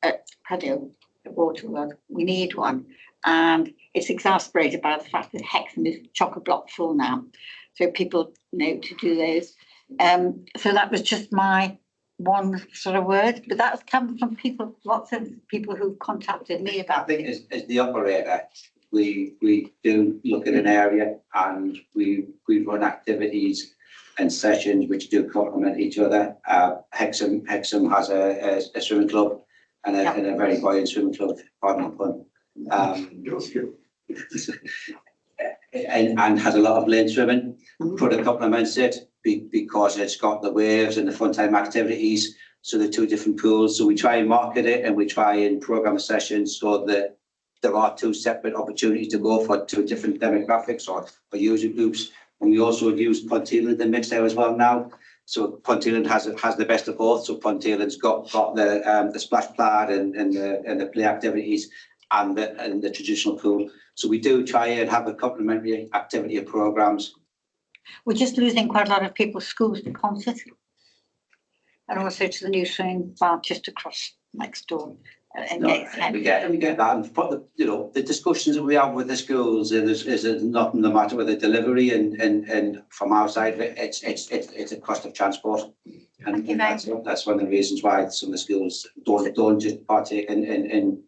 at Prado, at Waterworld. We need one. And it's exasperated by the fact that Hexham is chock-a-block full now. So people know to do those. So that was just my one sort of word, but that's come from people, lots of people who've contacted me I about. think as the operator, we do look at an area and we run activities and sessions which do complement each other. Hexham has a swimming club and a very buoyant swimming club, pardon the pun. And has a lot of lane swimming. Prado complements it because it's got the waves and the fun time activities. So the two different pools. So we try and market it and we try and program a session so that there are two separate opportunities to go for two different demographics or user groups. And we also use Ponteland in the mix there as well now. So Ponteland has the best of both. So Ponteland's got the splash pad and the play activities and the traditional pool. So we do try and have a complementary activity of programs. We're just losing quite a lot of people's schools to concert. And also to the new swimming bar just across next door. We get that, and the discussions that we have with the schools is nothing the matter with the delivery, and from our side it's a cost of transport, and that's one of the reasons why some of the schools don't just partake in.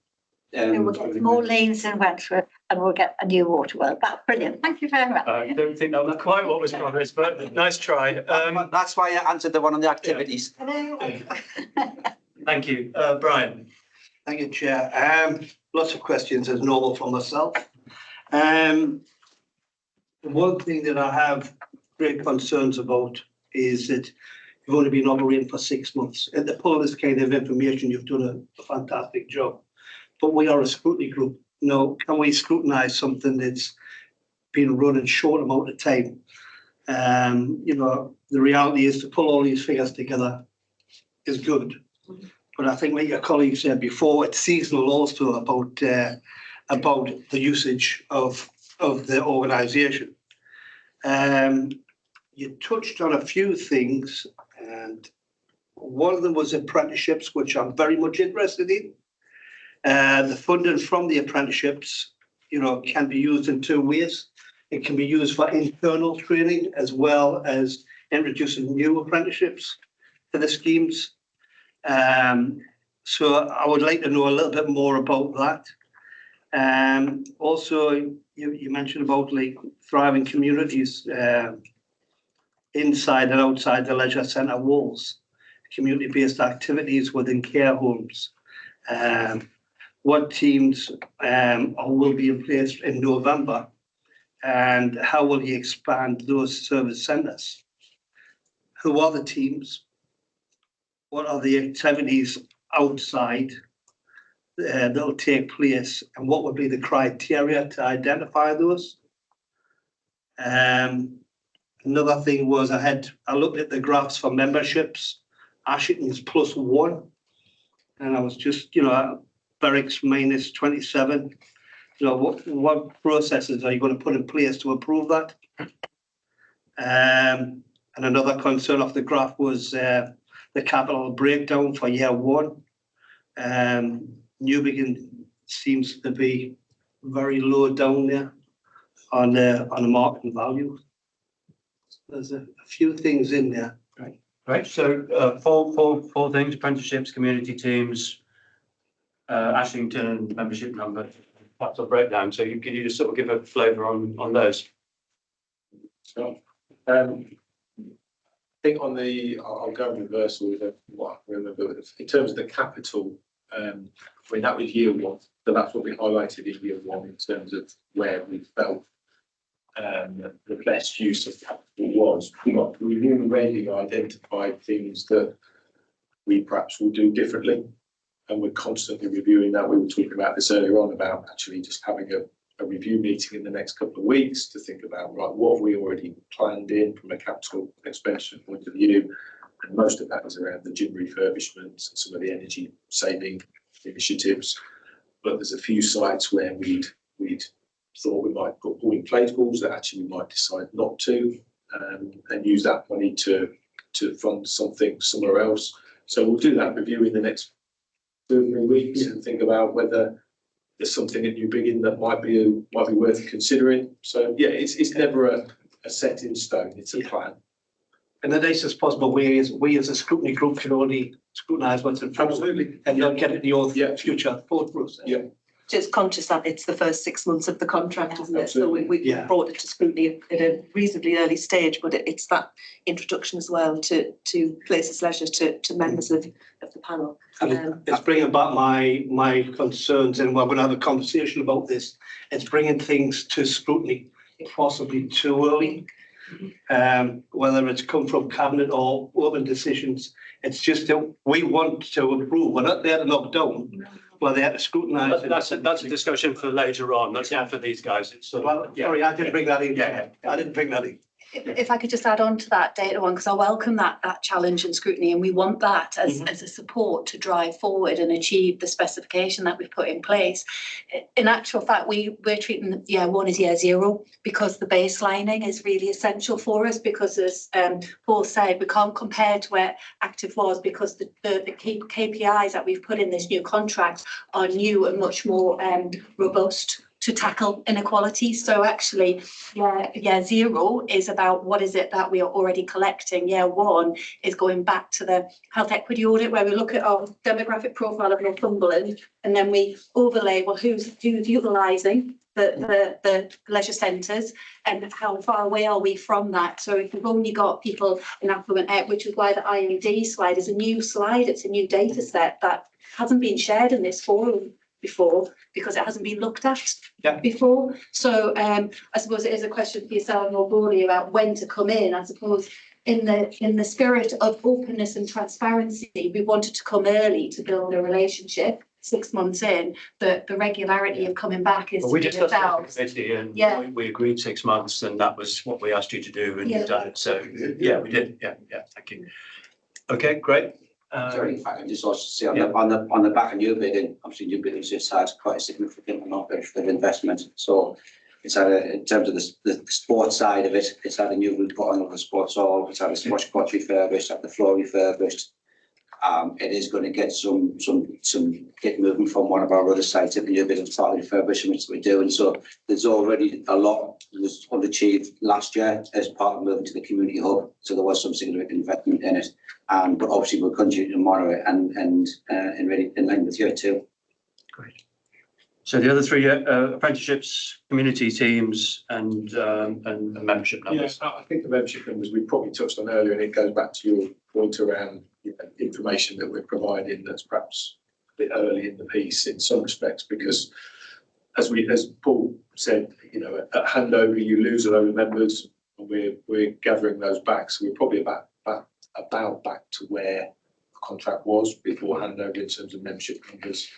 We'll get more lanes in Wentworth, and we'll get a new Waterworld. That's brilliant. Thank you very much. I don't think that was quite what was promised, but nice try. That's why I answered the one on the activities. Thank you, Brian. Thank you, Chair. Lots of questions as normal from myself. One thing that I have great concerns about is that you've only been operating for 6 months. And to pull this kind of information, you've done a fantastic job. But we are a scrutiny group. Can we scrutinise something that's been run in short amount of time? The reality is to pull all these figures together is good. But I think like your colleague said before, it's seasonal also about the usage of the organisation. You touched on a few things, and one of them was apprenticeships, which I'm very much interested in. The funding from the apprenticeships, can be used in two ways. It can be used for internal training as well as introducing new apprenticeships to the schemes. So I would like to know a little bit more about that. Also, you mentioned about like thriving communities inside and outside the leisure centre walls, community-based activities within care homes. What teams will be in place in November, and how will you expand those service centres? Who are the teams? What are the activities outside that will take place, and what would be the criteria to identify those? Another thing was I looked at the graphs for memberships. Ashington's +1, and I was just, Berwick's -27. What processes are you going to put in place to approve that? And another concern of the graph was the capital breakdown for year one. Newbegin seems to be very low down there on the market value. There's a few things in there. Right, so four things: apprenticeships, community teams, Ashington membership number, capital breakdown. So can you just sort of give a flavour on those? So, I think on the, I'll go in reverse with what I remember. In terms of the capital, I mean, that was year one. So that's what we highlighted in year one in terms of where we felt the best use of capital was. We've already identified things that we perhaps will do differently, and we're constantly reviewing that. We were talking about this earlier on about actually just having a review meeting in the next couple of weeks to think about, right, what have we already planned in from a capital expenditure point of view, and most of that is around the gym refurbishments and some of the energy saving initiatives. But there's a few sites where we'd thought we might put all inflatables that actually we might decide not to, and use that money to fund something somewhere else. So we'll do that review in the next 2 or 3 weeks and think about whether there's something at New Biggin that might be worth considering. So yeah, it's never a set in stone. It's a plan. In the nicest possible way is we as a scrutiny group can only scrutinise what's in front of us. Absolutely. And not get it in your Yeah. future thought process. Yeah. Just conscious that it's the first 6 months of the contract, isn't it? So Absolutely. we Yeah. brought it to scrutiny at a reasonably early stage, but it's that introduction as well to Places Leisure, to members of the panel. It's bringing back my concerns, and we're going to have a conversation about this. It's bringing things to scrutiny possibly too early. Whether it's come from cabinet or urban decisions, it's just that we want to approve. We're not there to knock down. We're there to scrutinise. That's a discussion for later on. That's not for these guys. It's sort of, Well, sorry, I didn't bring that in. Yeah. I didn't bring that in. If I could just add on to that data one, because I welcome that challenge and scrutiny, and we want that as a support to drive forward and achieve the specification that we've put in place. In actual fact, we're treating year one as year zero because the baselining is really essential for us, because as Paul said, we can't compare to where active was because the KPIs that we've put in this new contract are new and much more robust to tackle inequality. So actually, year zero is about what is it that we are already collecting. Year one is going back to the health equity audit, where we look at our demographic profile of Northumberland, and then we overlay, well, who's utilising the leisure centres and how far away are we from that. So if we've only got people in affluent area, which is why the IMD slide is a new slide, it's a new data set that hasn't been shared in this forum before, because it hasn't been looked at before. So I suppose it is a question for yourself more broadly about when to come in. I suppose in the spirit of openness and transparency, we wanted to come early to build a relationship. 6 months in, the regularity of coming back is we discussed that in ourselves. committee, and we agreed 6 months, and that was what we asked you to do, and you've done it. So yeah, we did. Yeah, thank you. Okay, great. Sorry, if I can just also say on the back of New Biggin, obviously New Biggin just had quite a significant amount of investment. So it's had in terms of the sports side of it, it's had a new roof put on the sports hall, it's had a squash court refurbished, had the floor refurbished. It is going to get some kit movement from one of our other sites at the New Biggin part of the refurbishments that we're doing. So there's already a lot that was underachieved last year as part of moving to the community hub. So there was some significant investment in it. But obviously we'll continue to monitor it and ready in line with year two. Great. So the other three apprenticeships, community teams, and membership numbers. Yeah, I think the membership numbers we probably touched on earlier, and it goes back to your point around information that we're providing that's perhaps a bit early in the piece in some respects, because as Paul said, at handover you lose a load of members, and we're gathering those back. So we're probably about back to where the contract was before handover in terms of membership numbers.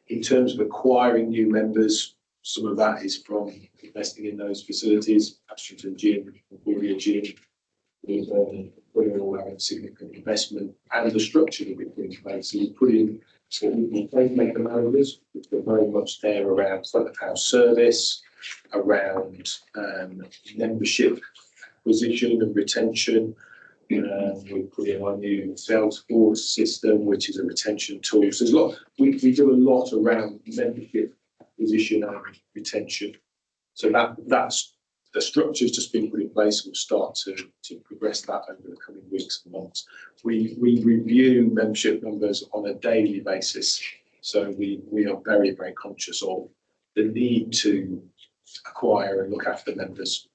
In terms of acquiring new members, some of that is from investing in those facilities, Ashington Gym, Bullia Gym, we're all having significant investment, and the structure that we put in place. So we put in what we call make the managers, which are very much there around front of house service, around membership acquisition and retention. We put in our new Salesforce system, which is a retention tool. So there's a lot. We do a lot around membership acquisition and retention. So that's the structure's just been put in place. We'll start to progress that over the coming weeks and months. We review membership numbers on a daily basis. So we are very, very conscious of the need to acquire and look after members.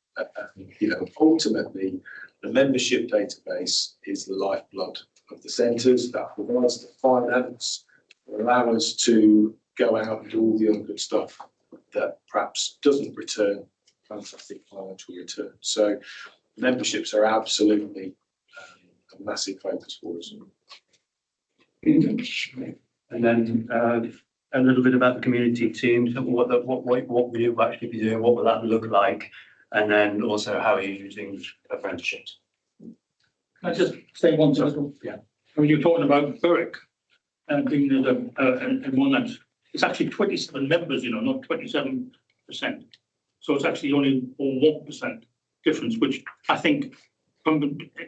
Ultimately, the membership database is the lifeblood of the centres. That provides the finance, allow us to go out and do all the other good stuff that perhaps doesn't return fantastic financial return. So memberships are absolutely a massive focus for us. And then a little bit about the community teams, what will you actually be doing, what will that look like, and then also how are you using apprenticeships? Can I just say one thing? Yeah. When you're talking about Berwick and being and one that it's actually 27 members, not 27%. So it's actually only 1% difference, which I think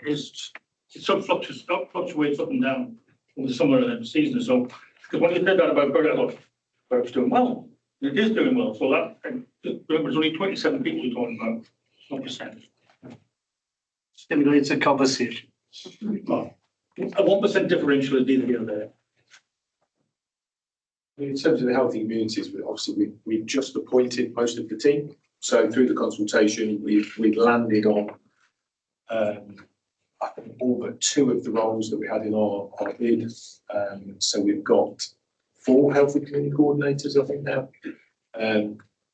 is it sort of fluctuates up and down over the summer and the season. So because when you said that about Berwick, I thought Berwick's doing well. It is doing well. So that remember, it's only 27 people you're talking about, 1%. Stimulates a conversation. Well, a 1% differential is neither here nor there. In terms of the healthy communities, we've just appointed most of the team. So through the consultation, we've landed on I think all but 2 of the roles that we had in our bid. So we've got 4 healthy community coordinators, I think now.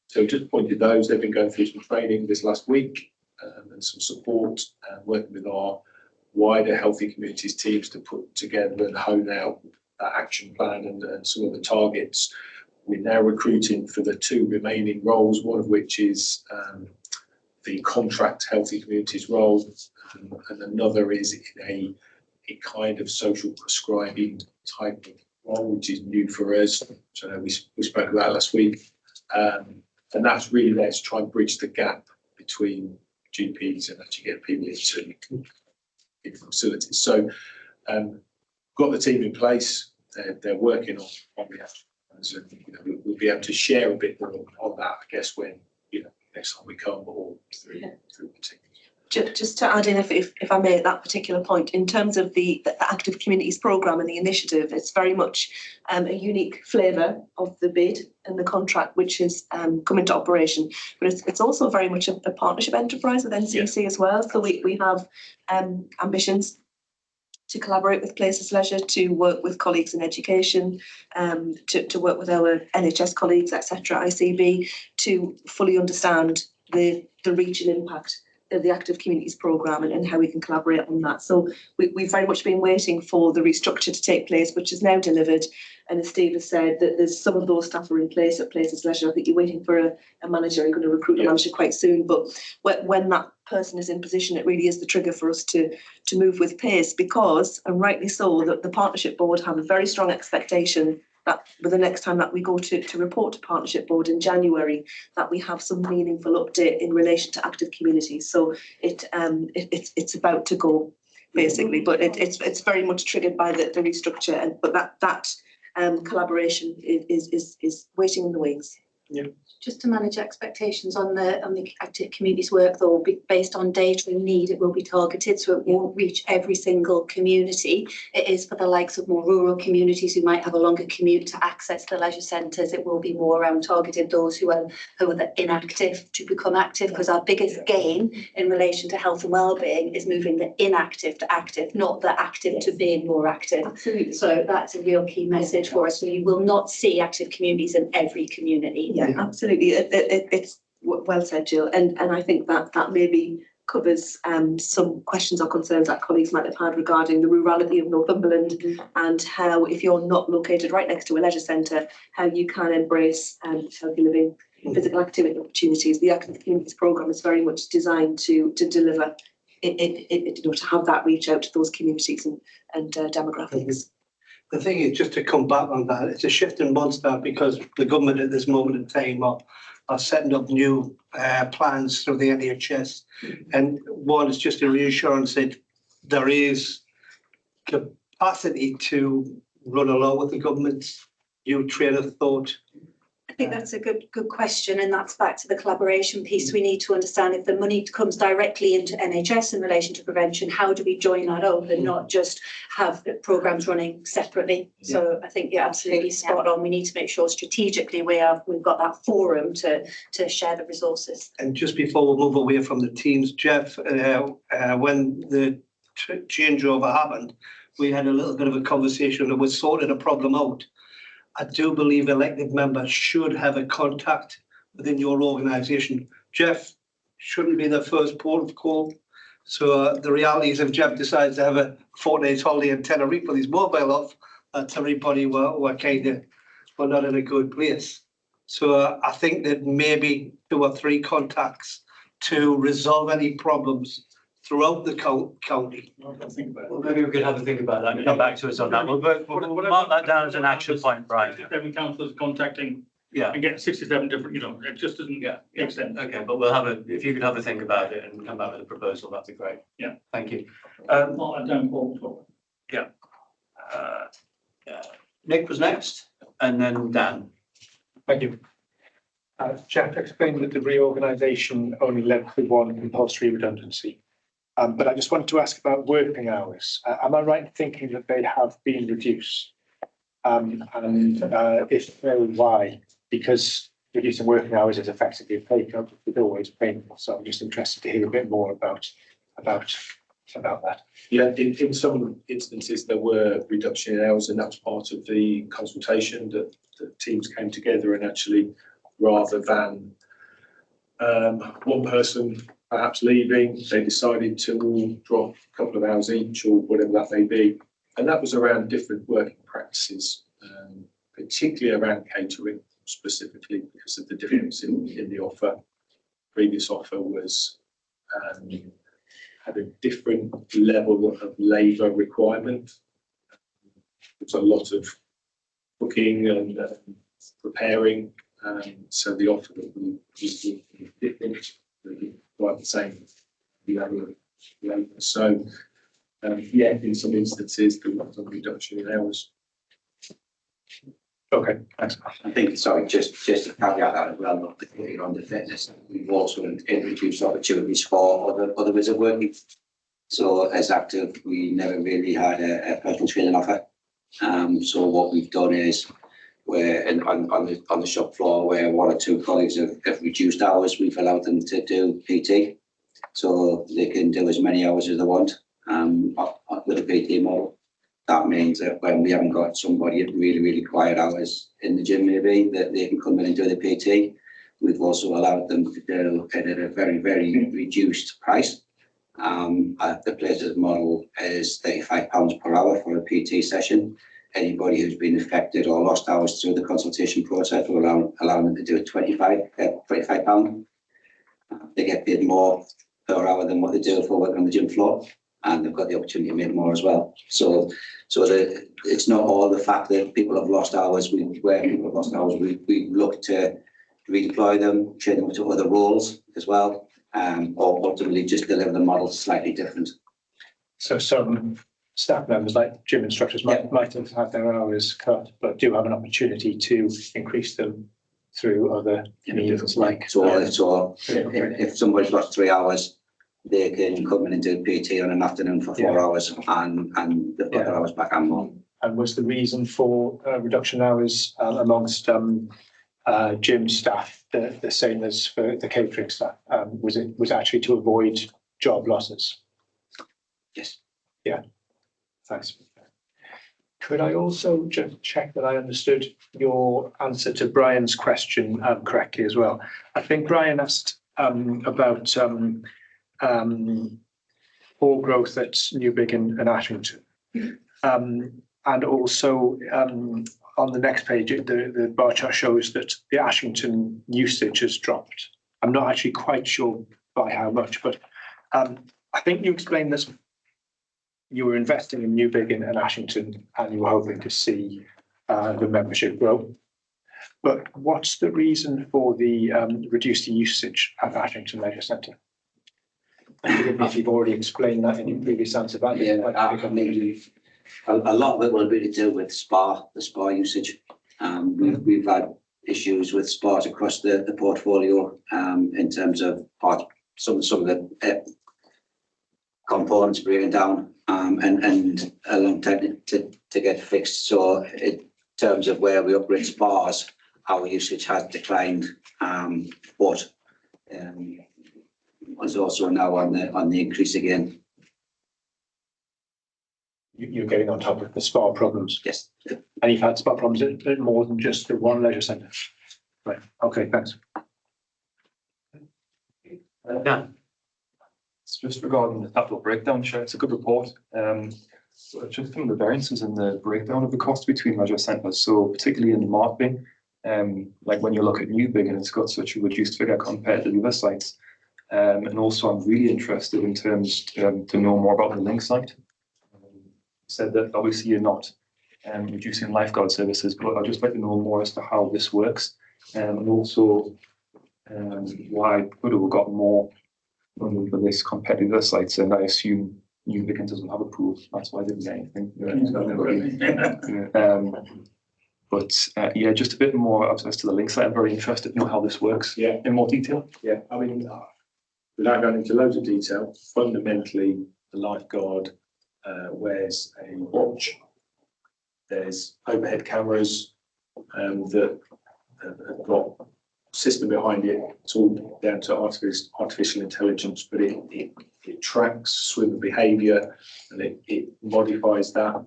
So we just appointed those. They've been going through some training this last week and some support and working with our wider healthy communities teams to put together and hone out that action plan and some of the targets. We're now recruiting for the 2 remaining roles, one of which is the contract healthy communities role, and another is in a kind of social prescribing type of role, which is new for us. So we spoke about that last week. And that's really there to try and bridge the gap between GPs and actually get people into facilities. So got the team in place. They're working on the action plans, and we'll be able to share a bit more on that, I guess, when next time we come or through the team. Just to add in, if I may, at that particular point, in terms of the Active Communities programme and the initiative, it's very much a unique flavour of the bid and the contract which has come into operation. But it's also very much a partnership enterprise with NCC as well. So we have ambitions to collaborate with Places Leisure, to work with colleagues in education, to work with our NHS colleagues, etc., ICB, to fully understand the reach and impact of the Active Communities programme and how we can collaborate on that. So we've very much been waiting for the restructure to take place, which is now delivered. And as Steve has said, that there's some of those staff are in place at Places Leisure. I think you're waiting for a manager. You're going to recruit a manager quite soon. But when that person is in position, it really is the trigger for us to move with pace, because, and rightly so, that the Partnership Board have a very strong expectation that with the next time that we go to report to Partnership Board in January, that we have some meaningful update in relation to active communities. So it's about to go, basically, but it's very much triggered by the restructure, but that collaboration is waiting in the wings. Yeah. Just to manage expectations on the active communities work, though, based on data and need, it will be targeted, so it won't reach every single community. It is for the likes of more rural communities who might have a longer commute to access the leisure centres. It will be more around targeted those who are the inactive to become active, because our biggest gain in relation to health and wellbeing is moving the inactive to active, not the active to being more active. Absolutely. So that's a real key message for us. So you will not see active communities in every community. Yeah, absolutely. It's well said, Jill, and I think that maybe covers some questions or concerns that colleagues might have had regarding the rurality of Northumberland and how, if you're not located right next to a leisure centre, how you can embrace healthy living, physical activity opportunities. The Active Communities programme is very much designed to deliver it, to have that reach out to those communities and demographics. The thing is, just to come back on that, it's a shift in monster, because the government at this moment in time are setting up new plans through the NHS. And one is just a reassurance that there is capacity to run along with the government's new train of thought I think that's a good question, and that's back to the collaboration piece. We need to understand if the money comes directly into NHS in relation to prevention, how do we join that up and not just have the programmes running separately? So I think you're absolutely spot on. We need to make sure strategically we've got that forum to share the resources. And just before we move away from the teams, Jeff, when the changeover happened, we had a little bit of a conversation and we sorted a problem out. I do believe elected members should have a contact within your organisation. Jeff shouldn't be the first port of call. So the reality is if Jeff decides to have a fortnight's holiday in Tenerife with his mobile off, that's everybody we're not in a good place. So I think that maybe 2 or 3 contacts to resolve any problems throughout the county. Well, maybe we could have a think about that and come back to us on that. We'll mark that down as an action point, Brian. 7 councillors contacting and getting 67 different, it just doesn't make sense. Okay, but if you could have a think about it and come back with a proposal, that'd be great. Yeah. Thank you. Mark that down, Paul. Nick was next, and then Dan. Thank you. Jeff explained that the reorganisation only led to 1 compulsory redundancy. But I just wanted to ask about working hours. Am I right in thinking that they have been reduced? And if so, why? Because reducing working hours is effectively a pay cut, it's always painful. So I'm just interested to hear a bit more about that. Yeah, in some instances there were reduction in hours, and that's part of the consultation that the teams came together and actually, rather than one person perhaps leaving, they decided to all drop a couple of hours each or whatever that may be. And that was around different working practices, particularly around catering specifically because of the difference in the offer. Previous offer was had a different level of labour requirement. There was a lot of cooking and preparing, so the offer that we was different, quite the same level of labour. So in some instances there was some reduction in hours. Okay, thanks. I think, sorry, just to caveat that as well, not particularly on the fitness, we've also introduced opportunities for other ways of working. So as active, we never really had a personal training offer. So what we've done is where on the shop floor where 1 or 2 colleagues have reduced hours, we've allowed them to do PT. So they can do as many hours as they want with a PT model. That means that when we haven't got somebody at really quiet hours in the gym, maybe that they can come in and do the PT. We've also allowed them to do it at a very reduced price. The places model is £35 per hour for a PT session. Anybody who's been affected or lost hours through the consultation process, will allow them to do it £25. They get paid more per hour than what they do for working on the gym floor, and they've got the opportunity to make more as well. So it's not all the fact that people have lost hours. We look to redeploy them, train them to other roles as well, or ultimately just deliver the model slightly different. So some staff members, like gym instructors, might have had their hours cut, but do have an opportunity to increase them through other means, like. If somebody's lost 3 hours, they can come in and do PT on an afternoon for 4 hours, and they've got their hours back and more. And was the reason for reduction hours amongst gym staff the same as for the catering staff? Was actually to avoid job losses? Yes. Yeah. Thanks. Could I also just check that I understood your answer to Brian's question correctly as well? I think Brian asked about poor growth at Newbig and Ashington. And also on the next page, the bar chart shows that the Ashington usage has dropped. I'm not actually quite sure by how much, but I think you explained this. You were investing in Newbig and Ashington, and you were hoping to see the membership grow. But what's the reason for the reduced usage at Ashington Leisure Centre? Forgive me if you've already explained that in your previous answer. But a lot of it will be to do with the spa usage. We've had issues with spas across the portfolio, in terms of some of the components breaking down, and a long time to get fixed. So in terms of where we upgrade spas, our usage has declined, but is also now on the increase again. You're getting on top of the spa problems. Yes. And you've had spa problems at more than just the one leisure centre. Right, okay, thanks. Dan? It's just regarding the capital breakdown, Chair. It's a good report. So just some of the variances in the breakdown of the cost between leisure centres. So particularly in marketing, like when you look at Newbig and it's got such a reduced figure compared to the other sites. And also I'm really interested in terms to know more about the link site. Said that obviously you're not reducing lifeguard services, but I'd just like to know more as to how this works, and also why Puddle got more money for this compared to other sites, and I assume New Vican doesn't have a pool, that's why they didn't get anything. But yeah, just a bit more as to the link site. I'm very interested to know how this works. Yeah. In more detail. Yeah, I mean, without going into loads of detail, fundamentally, the lifeguard wears a watch. There's overhead cameras that have got a system behind it. It's all down to artificial intelligence, but it tracks swimmer behaviour and it modifies that.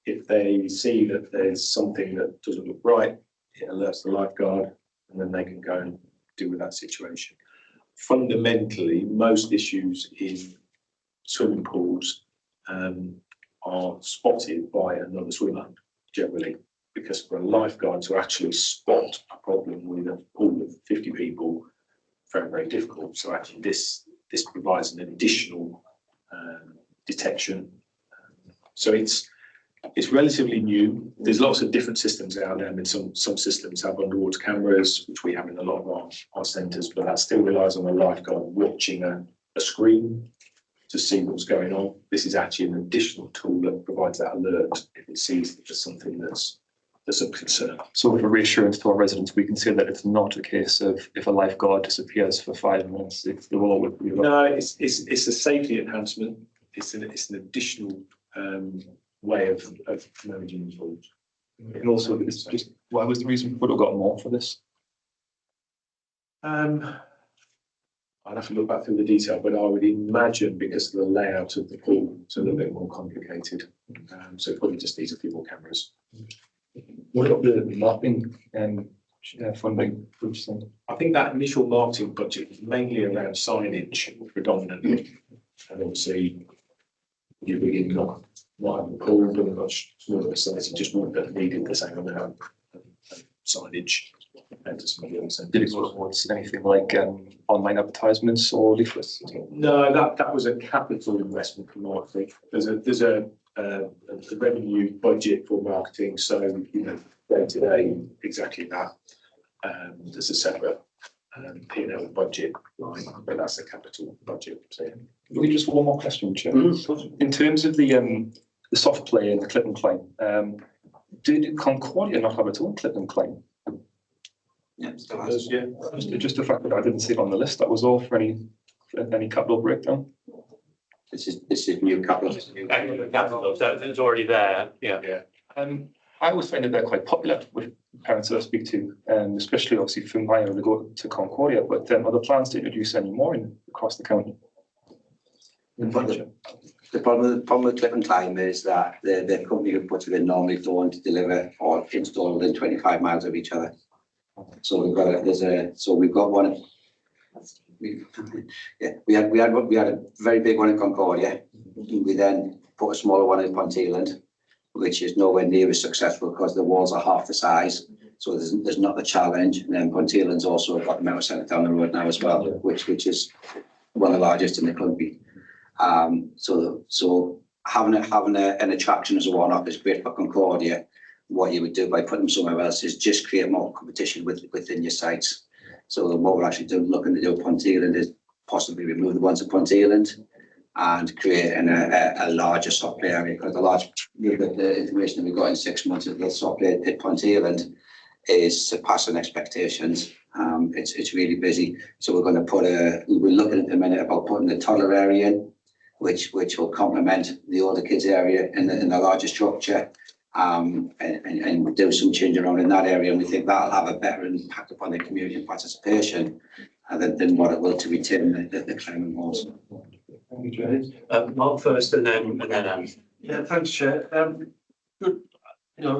If they see that there's something that doesn't look right, it alerts the lifeguard and then they can go and deal with that situation. Fundamentally, most issues in swimming pools are spotted by another swimmer generally, because for a lifeguard to actually spot a problem with a pool of 50 people, very, very difficult. So actually this provides an additional detection. So it's relatively new. There's lots of different systems out there. I mean, some systems have underwater cameras, which we have in a lot of our centres, but that still relies on a lifeguard watching a screen to see what's going on. This is actually an additional tool that provides that alert if it sees that there's something that's of concern. So for reassurance to our residents, we can say that it's not a case of if a lifeguard disappears for 5 minutes, they will always be. No, it's a safety enhancement. It's an additional way of managing the pools. And also, it's just why was the reason Puddle got more for this? I'd have to look back through the detail, but I would imagine because of the layout of the pool, it's a little bit more complicated. So it probably just needs a few more cameras. What about the marketing funding? I think that initial marketing budget was mainly around signage predominantly. And obviously, you begin not having a pool, but a much smaller size, it just wouldn't have needed the same amount of signage. Did it go towards anything like online advertisements or leaflets? No, that was a capital investment for marketing. There's a revenue budget for marketing, so day to day exactly that. There's a separate P&L budget line, but that's a capital budget. So. Really, just one more question, Chair. In terms of the soft play and the clip and climb, did Concordia not have its own clip and climb? Yeah, still has. Yeah. Just the fact that I didn't see it on the list, that was all for any capital breakdown. This is new capital. Capital, so it's already there, yeah. I always find that they're quite popular with parents that I speak to, especially obviously from Maya to go to Concordia, but are there plans to introduce any more across the county? The problem with Clip and Climb is that the company who puts it in normally don't deliver or install within 25 miles of each other. So we've got one. We had a very big one in Concordia. We then put a smaller one in Ponteland, which is nowhere near as successful because the walls are half the size. So there's not the challenge. And then Ponteland's also got the Metal Centre down the road now as well, which is one of the largest in the country. So having an attraction as a one-off is great for Concordia. What you would do by putting them somewhere else is just create more competition within your sites. So what we're actually looking to do at Ponteland is possibly remove the ones at Ponteland and create a larger soft play area, because the information that we got in 6 months of the soft play at Ponteland is surpassing expectations. It's really busy. So we're going to we're looking at the minute about putting the toddler area in, which will complement the older kids area in the larger structure, and do some change around in that area. And we think that'll have a better impact upon the community participation than what it will to retain the climbing walls. Thank you, Jay. Mark first and then Anne. Yeah, thanks, Chair. Good,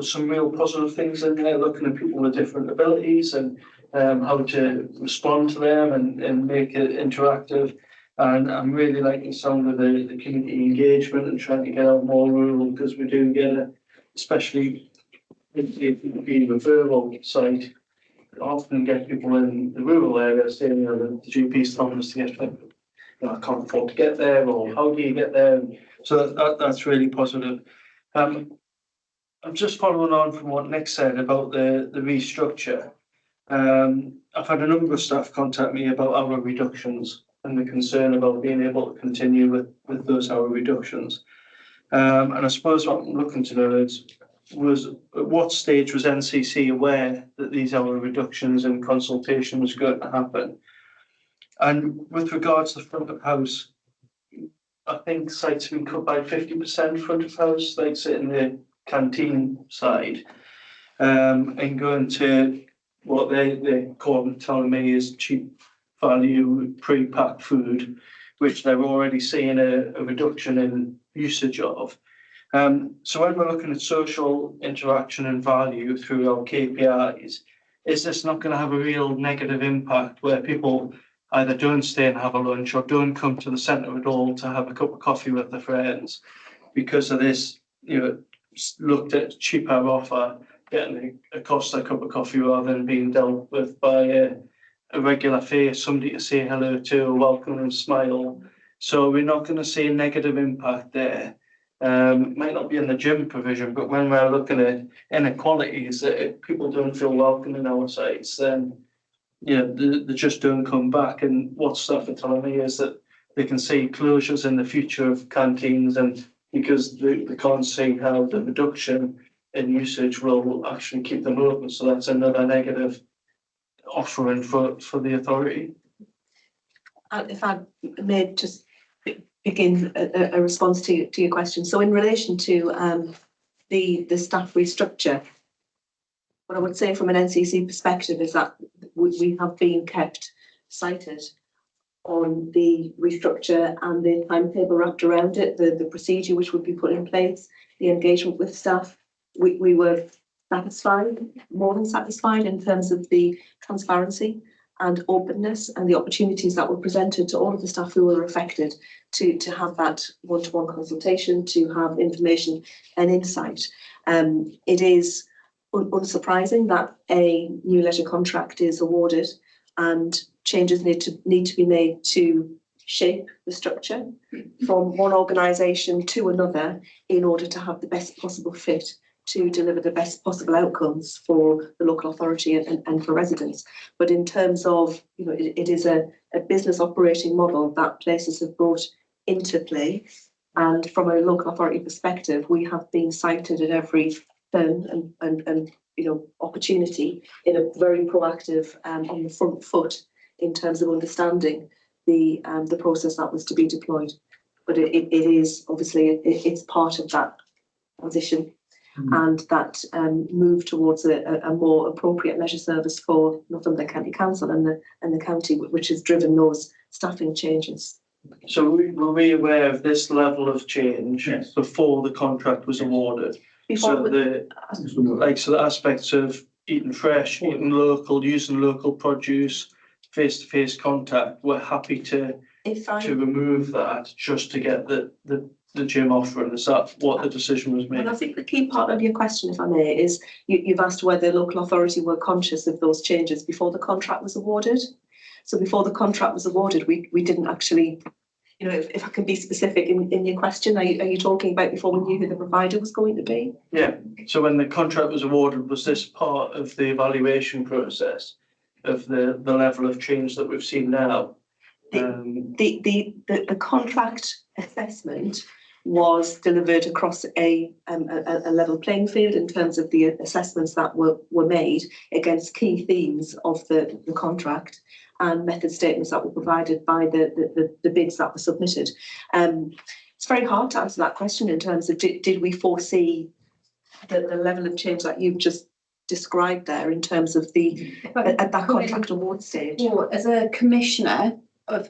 some real positive things in there, looking at people with different abilities and how to respond to them and make it interactive. And I'm really liking some of the community engagement and trying to get out more rural, because we do get especially being a rural site, often get people in the rural areas saying, the GP's telling us to get, I can't afford to get there, or how do you get there? So that's really positive. I'm just following on from what Nick said about the restructure. I've had a number of staff contact me about hour reductions and the concern about being able to continue with those hour reductions. And I suppose what I'm looking to know was at what stage was NCC aware that these hour reductions and consultation was going to happen? And with regards to the front of house, I think sites have been cut by 50% front of house, like in the canteen side, and going to what they telling me is cheap value pre-packed food, which they're already seeing a reduction in usage of. So when we're looking at social interaction and value through our KPIs, is this not going to have a real negative impact where people either don't stay and have a lunch or don't come to the centre at all to have a cup of coffee with their friends because of this, looked at cheaper offer, getting a Costa cup of coffee rather than being dealt with by a regular face, somebody to say hello to, welcome and smile. So we're not going to see a negative impact there. It might not be in the gym provision, but when we're looking at inequalities, that if people don't feel welcome in our sites, then they just don't come back. And what staff are telling me is that they can see closures in the future of canteens, and because they can't see how the reduction in usage will actually keep them open. So that's another negative offering for the authority. If I may just begin a response to your question. So in relation to the staff restructure, what I would say from an NCC perspective is that we have been kept cited on the restructure and the timetable wrapped around it, the procedure which would be put in place, the engagement with staff. We were satisfied, more than satisfied, in terms of the transparency and openness and the opportunities that were presented to all of the staff who were affected to have that one-to-one consultation, to have information and insight. It is unsurprising that a new leisure contract is awarded and changes need to be made to shape the structure from one organisation to another in order to have the best possible fit to deliver the best possible outcomes for the local authority and for residents. But in terms of, it is a business operating model that places have brought into play. And from a local authority perspective, we have been cited at every turn and opportunity in a very proactive on the front foot in terms of understanding the process that was to be deployed. But it is obviously it's part of that transition and that move towards a more appropriate leisure service for Northumberland County Council and the county, which has driven those staffing changes. So were we aware of this level of change before the contract was awarded? So the aspects of eating fresh, eating local, using local produce, face-to-face contact, we're happy to remove that just to get the gym offering. Is that what the decision was made? Well, I think the key part of your question, if I may, is you've asked whether the local authority were conscious of those changes before the contract was awarded. So before the contract was awarded, we didn't actually, if I can be specific in your question, are you talking about before we knew who the provider was going to be? Yeah. So when the contract was awarded, was this part of the evaluation process of the level of change that we've seen now? The contract assessment was delivered across a level playing field in terms of the assessments that were made against key themes of the contract and method statements that were provided by the bids that were submitted. It's very hard to answer that question in terms of did we foresee the level of change that you've just described there in terms of at that contract award stage? Or as a commissioner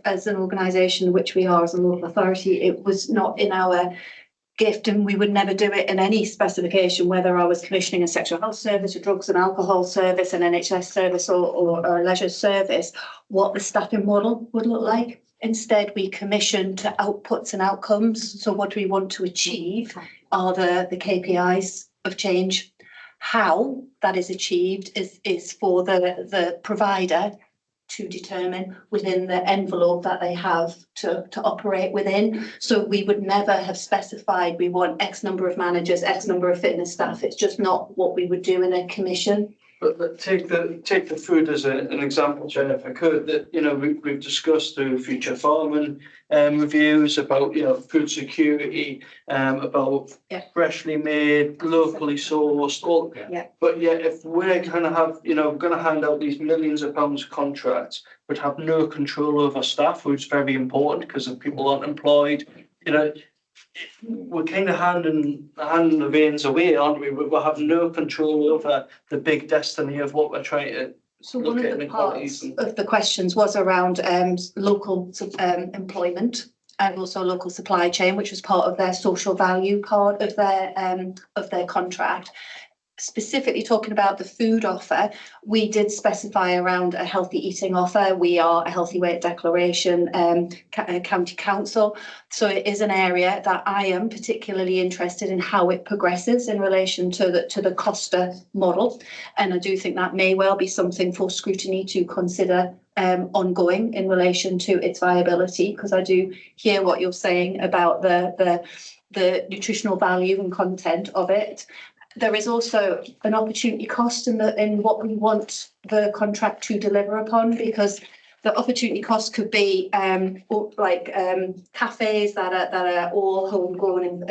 as an organisation, which we are as a local authority, it was not in our gift, and we would never do it in any specification, whether I was commissioning a sexual health service, a drugs and alcohol service, an NHS service or a leisure service, what the staffing model would look like. Instead, we commission to outputs and outcomes. So what we want to achieve are the KPIs of change. How that is achieved is for the provider to determine within the envelope that they have to operate within. So we would never have specified we want X number of managers, X number of fitness staff. It's just not what we would do in a commission. But take the food as an example, Chair, if I could. That we've discussed through future farming reviews about food security, about freshly made, locally sourced. All. Yeah. But yet, if we're going to hand out these millions of pounds of contracts, but have no control over staff, which is very important because if people aren't employed, we're kind of handing the reins away, aren't we? We have no control over the big destiny of what we're trying to. So one of the parts of the questions was around local employment and also local supply chain, which was part of their social value part of their contract. Specifically talking about the food offer, we did specify around a healthy eating offer. We are a healthy weight declaration county council. So it is an area that I am particularly interested in how it progresses in relation to the Costa model. And I do think that may well be something for scrutiny to consider ongoing in relation to its viability, because I do hear what you're saying about the nutritional value and content of it. There is also an opportunity cost in what we want the contract to deliver upon, because the opportunity cost could be cafes that are all homegrown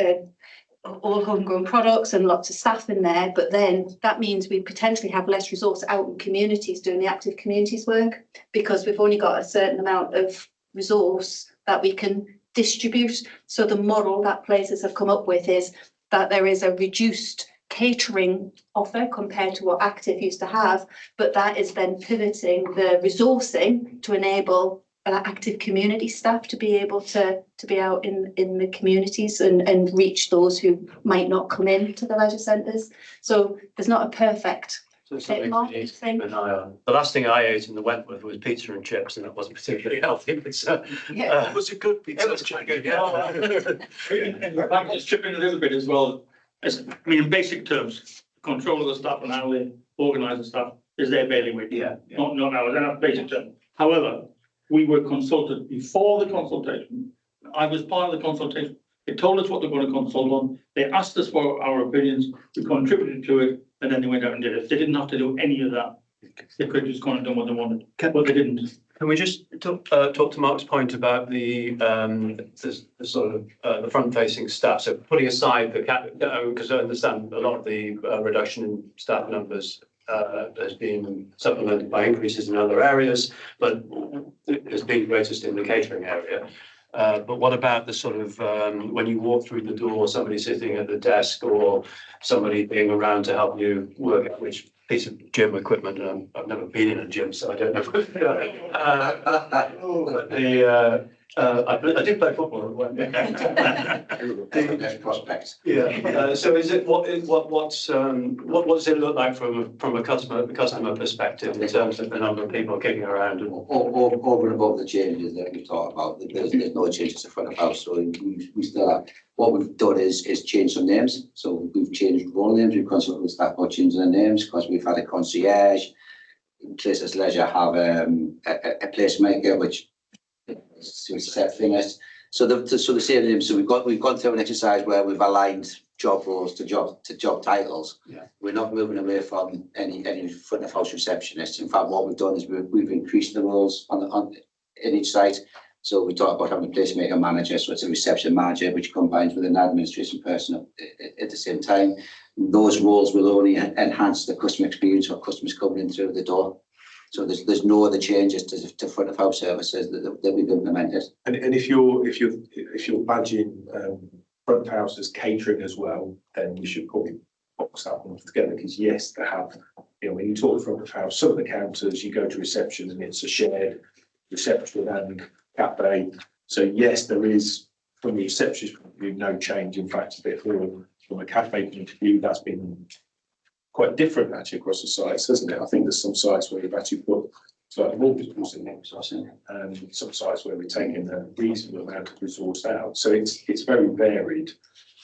products and lots of staff in there. But then that means we potentially have less resource out in communities doing the active communities work, because we've only got a certain amount of resource that we can distribute. So the model that places have come up with is that there is a reduced catering offer compared to what Active used to have, but that is then pivoting the resourcing to enable active community staff to be able to be out in the communities and reach those who might not come into the leisure centres. So there's not a perfect thing. The last thing I ate in the Wentworth was pizza and chips, and that wasn't particularly healthy. But it was a good pizza. It was good, yeah. If I can just chip in a little bit as well. In basic terms, control of the staff and how they organise the staff is their bailiwick. Yeah. Not ours. That's basic terms. However, we were consulted before the consultation. I was part of the consultation. They told us what they're going to consult on. They asked us for our opinions. We contributed to it, and then they went out and did it. They didn't have to do any of that. They could have just gone and done what they wanted, but they didn't. Can we just talk to Mark's point about the sort of the front-facing staff? So putting aside because I understand a lot of the reduction in staff numbers has been supplemented by increases in other areas, but has been greatest in the catering area. But what about the sort of when you walk through the door, somebody sitting at the desk or somebody being around to help you work out which piece of gym equipment? I've never been in a gym, so I don't know. I did play football. Best prospect. Yeah. So is it what does it look like from a customer perspective in terms of the number of people kicking around? Over and above the changes that we've talked about, there's no changes to front of house. So we still have, what we've done is change some names. So we've changed role names. We've consulted with staff about changing their names because we've had a concierge. Places Leisure have a placemaker, which set finished. So the same name. So we've gone through an exercise where we've aligned job roles to job titles. Yeah. We're not moving away from any front of house receptionists. In fact, what we've done is we've increased the roles in each site. So we talk about having a placemaker manager, so it's a reception manager, which combines with an administration person at the same time. Those roles will only enhance the customer experience for customers coming in through the door. So there's no other changes to front of house services that we've implemented. And if you're badging front of house as catering as well, then we should probably box that one together, because yes, they have, you know, when you talk front of house, some of the counters, you go to reception and it's a shared reception and cafe. So yes, there is, from the receptionist point of view, no change. In fact, a bit more from a cafe point of view, that's been quite different actually across the sites, hasn't it? I think there's some sites where we've actually put slightly more resource in there, and some sites where we're taking a reasonable amount of resource out. So it's very varied.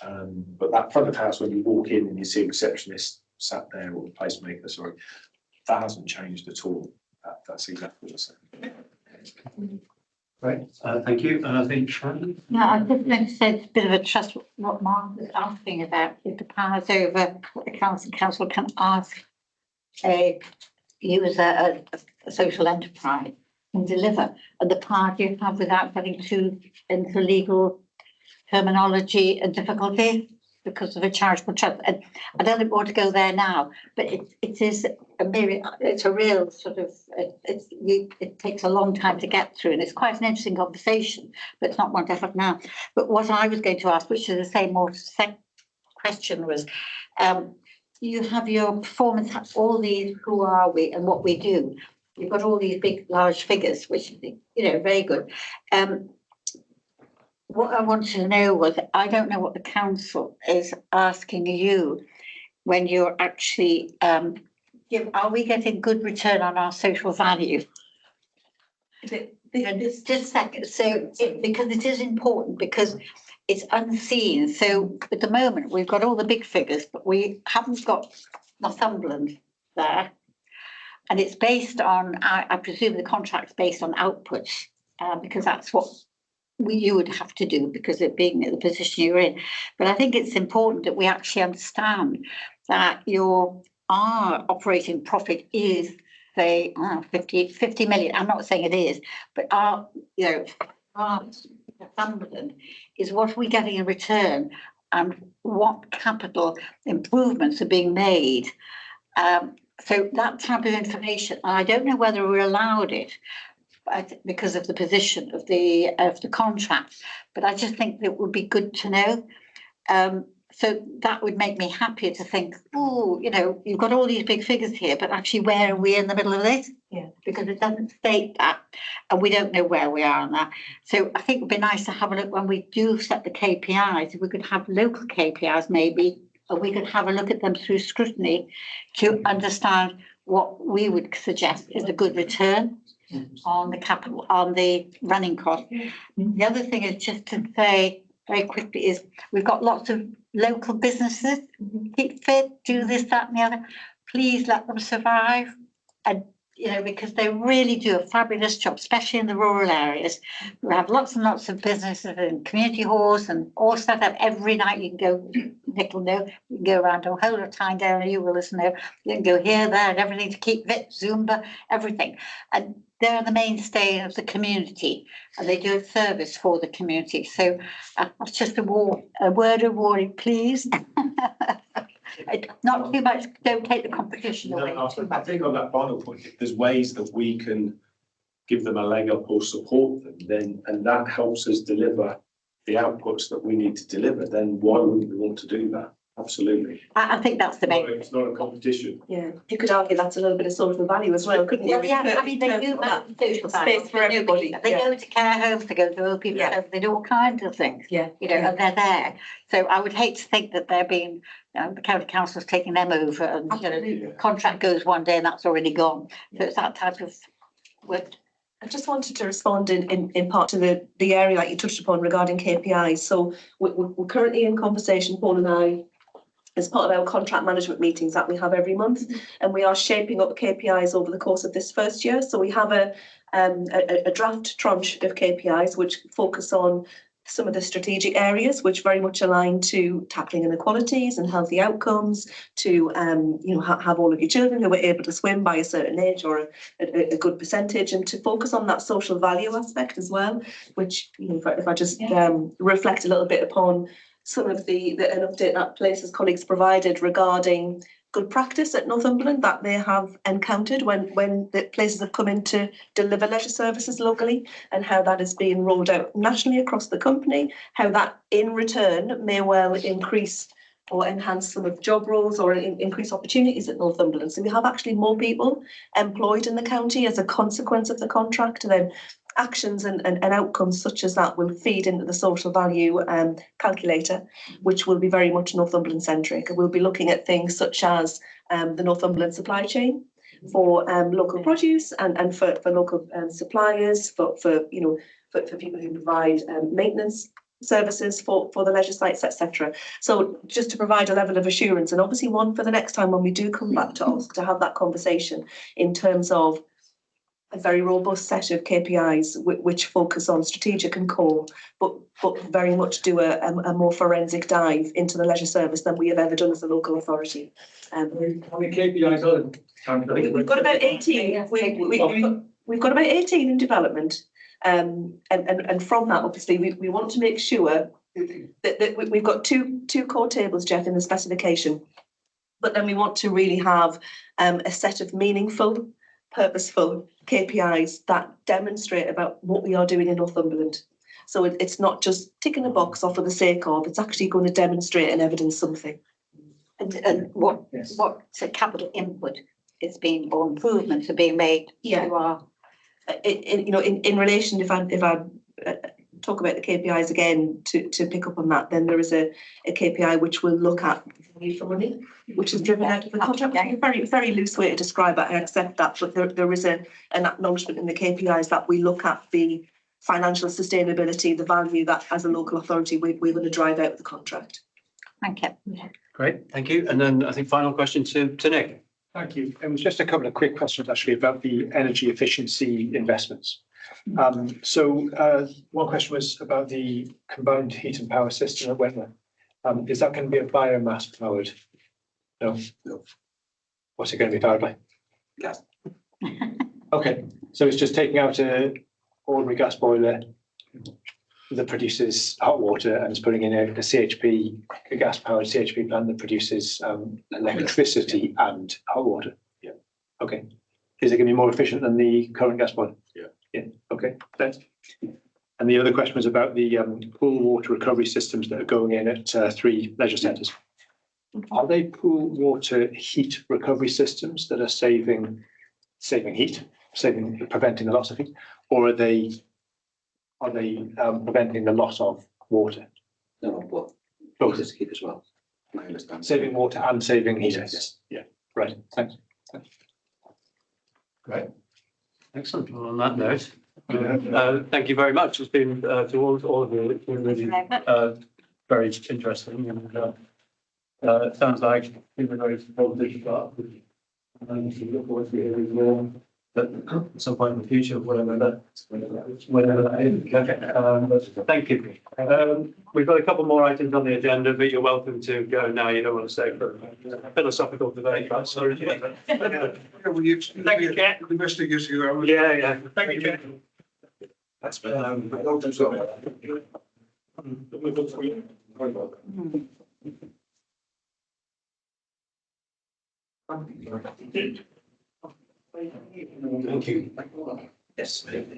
But that front of house, when you walk in and you see a receptionist sat there, or a placemaker, sorry, that hasn't changed at all. That's exactly the same. Great, thank you. And I think Shannon? No, I just going to say it's a bit of a trust what Mark was asking about, if the powers over what the council can ask you as a social enterprise and deliver, and the power you have without getting too into legal terminology and difficulty because of a charitable trust. And I don't want to go there now, but it is it's a real sort of, it takes a long time to get through, and it's quite an interesting conversation, but it's not one to have now. But what I was going to ask, which is the same more question, was you have your performance, all these who are we and what we do. You've got all these big, large figures, which, you know, very good. What I wanted to know was, I don't know what the council is asking you when you're actually, are we getting good return on our social value? Just a second. So, because it is important, because it's unseen. So at the moment, we've got all the big figures, but we haven't got Northumberland there. And it's based on, I presume the contract's based on outputs, because that's what you would have to do, because of being in the position you're in. But I think it's important that we actually understand that our operating profit is, say, 50 million. I'm not saying it is, but our Northumberland is what we're getting in return, and what capital improvements are being made. So that type of information, I don't know whether we're allowed it, because of the position of the contract, but I just think that would be good to know. So that would make me happier to think, oh, you know, you've got all these big figures here, but actually where are we in the middle of this? Yeah. Because it doesn't state that, and we don't know where we are on that. So I think it would be nice to have a look when we do set the KPIs, if we could have local KPIs maybe, or we could have a look at them through scrutiny to understand what we would suggest is a good return on the capital, on the running cost. The other thing is just to say very quickly is we've got lots of local businesses, keep fit, do this, that and the other. Please let them survive, and you know, because they really do a fabulous job, especially in the rural areas. We have lots and lots of businesses and community halls and all set up every night. You can go, Nick will know, you can go around a whole of Tyndale, you will listen know, you can go here, there and everything to keep fit, Zumba, everything. And they're the mainstay of the community, and they do a service for the community. So that's just a word of warning, please. Not too much, don't take the competition away too I much. think on that final point, if there's ways that we can give them a leg up or support them, then, and that helps us deliver the outputs that we need to deliver, then why wouldn't we want to do that? Absolutely. I think that's the main. It's not a competition. Yeah, you could argue that's a little bit of social value as well, couldn't you? Well, yeah, I mean, they do that social value. Space for everybody. They go to care homes, they go to old people's homes, they do all kinds of things. Yeah. You know, and they're there. So I would hate to think that they're being, the county council's taking them over, and you know, contract goes one day and that's already gone. So it's that type of work. I just wanted to respond in part to the area that you touched upon regarding KPIs. So we're currently in conversation, Paul and I, as part of our contract management meetings that we have every month, and we are shaping up KPIs over the course of this first year. So we have a draft tranche of KPIs which focus on some of the strategic areas which very much align to tackling inequalities and healthy outcomes, to have all of your children who are able to swim by a certain age or a good percentage, and to focus on that social value aspect as well, which, if I just reflect a little bit upon some of an update that Places colleagues provided regarding good practice at Northumberland that they have encountered when the places have come in to deliver leisure services locally, and how that is being rolled out nationally across the company, how that in return may well increase or enhance some of job roles or increase opportunities at Northumberland. So we have actually more people employed in the county as a consequence of the contract, and then actions and outcomes such as that will feed into the social value calculator, which will be very much Northumberland centric. And we'll be looking at things such as the Northumberland supply chain for local produce and for local suppliers, for people who provide maintenance services for the leisure sites, etc. So just to provide a level of assurance, and obviously one for the next time when we do come back to OSC to have that conversation in terms of a very robust set of KPIs which focus on strategic and core, but very much do a more forensic dive into the leisure service than we have ever done as a local authority. How many KPIs are there? We've got about 18. We've got about 18 in development. And from that, obviously, we want to make sure that we've got two core tables, Jeff, in the specification. But then we want to really have a set of meaningful, purposeful KPIs that demonstrate about what we are doing in Northumberland. So it's not just ticking a box off for the sake of, it's actually going to demonstrate and evidence something. And what capital input is being, or improvements are being made to our. In relation, if I talk about the KPIs again to pick up on that, then there is a KPI which will look at value for money, which is driven out of the contract. A very, very loose way to describe it, I accept that, but there is an acknowledgement in the KPIs that we look at the financial sustainability, the value that as a local authority we're going to drive out of the contract. Thank you. Great, thank you. And then I think final question to Nick. Thank you. It was just a couple of quick questions actually about the energy efficiency investments. One question was about the combined heat and power system at Wentworth. Is that going to be a biomass powered? No. What's it going to be powered by? Gas. Okay, so it's just taking out an ordinary gas boiler that produces hot water and is putting in a CHP, a gas powered CHP plant that produces electricity and hot water. Yeah. Okay. Is it going to be more efficient than the current gas boiler? Yeah. Yeah. Okay. Thanks. And the other question was about the pool water recovery systems that are going in at 3 leisure centres. Are they pool water heat recovery systems that are saving heat, preventing the loss of heat, or are they preventing the loss of water? No, Both. heat as well. I understand. Saving water and saving heat. Yes. Yeah. Right. Thanks. Great. Excellent. Well, on that note, thank you very much. It's been to all of you. It's been really very interesting, and it sounds like people are very positive about it. And we look forward to hearing more at some point in the future, whatever that is. But thank you. We've got a couple more items on the agenda, but you're welcome to go now. You don't want to stay for a philosophical debate. Sorry. Thank you, Jack. The best thing is you. Yeah. Thank you, Jack. That's I don't think so. Thank you. Yes. It'll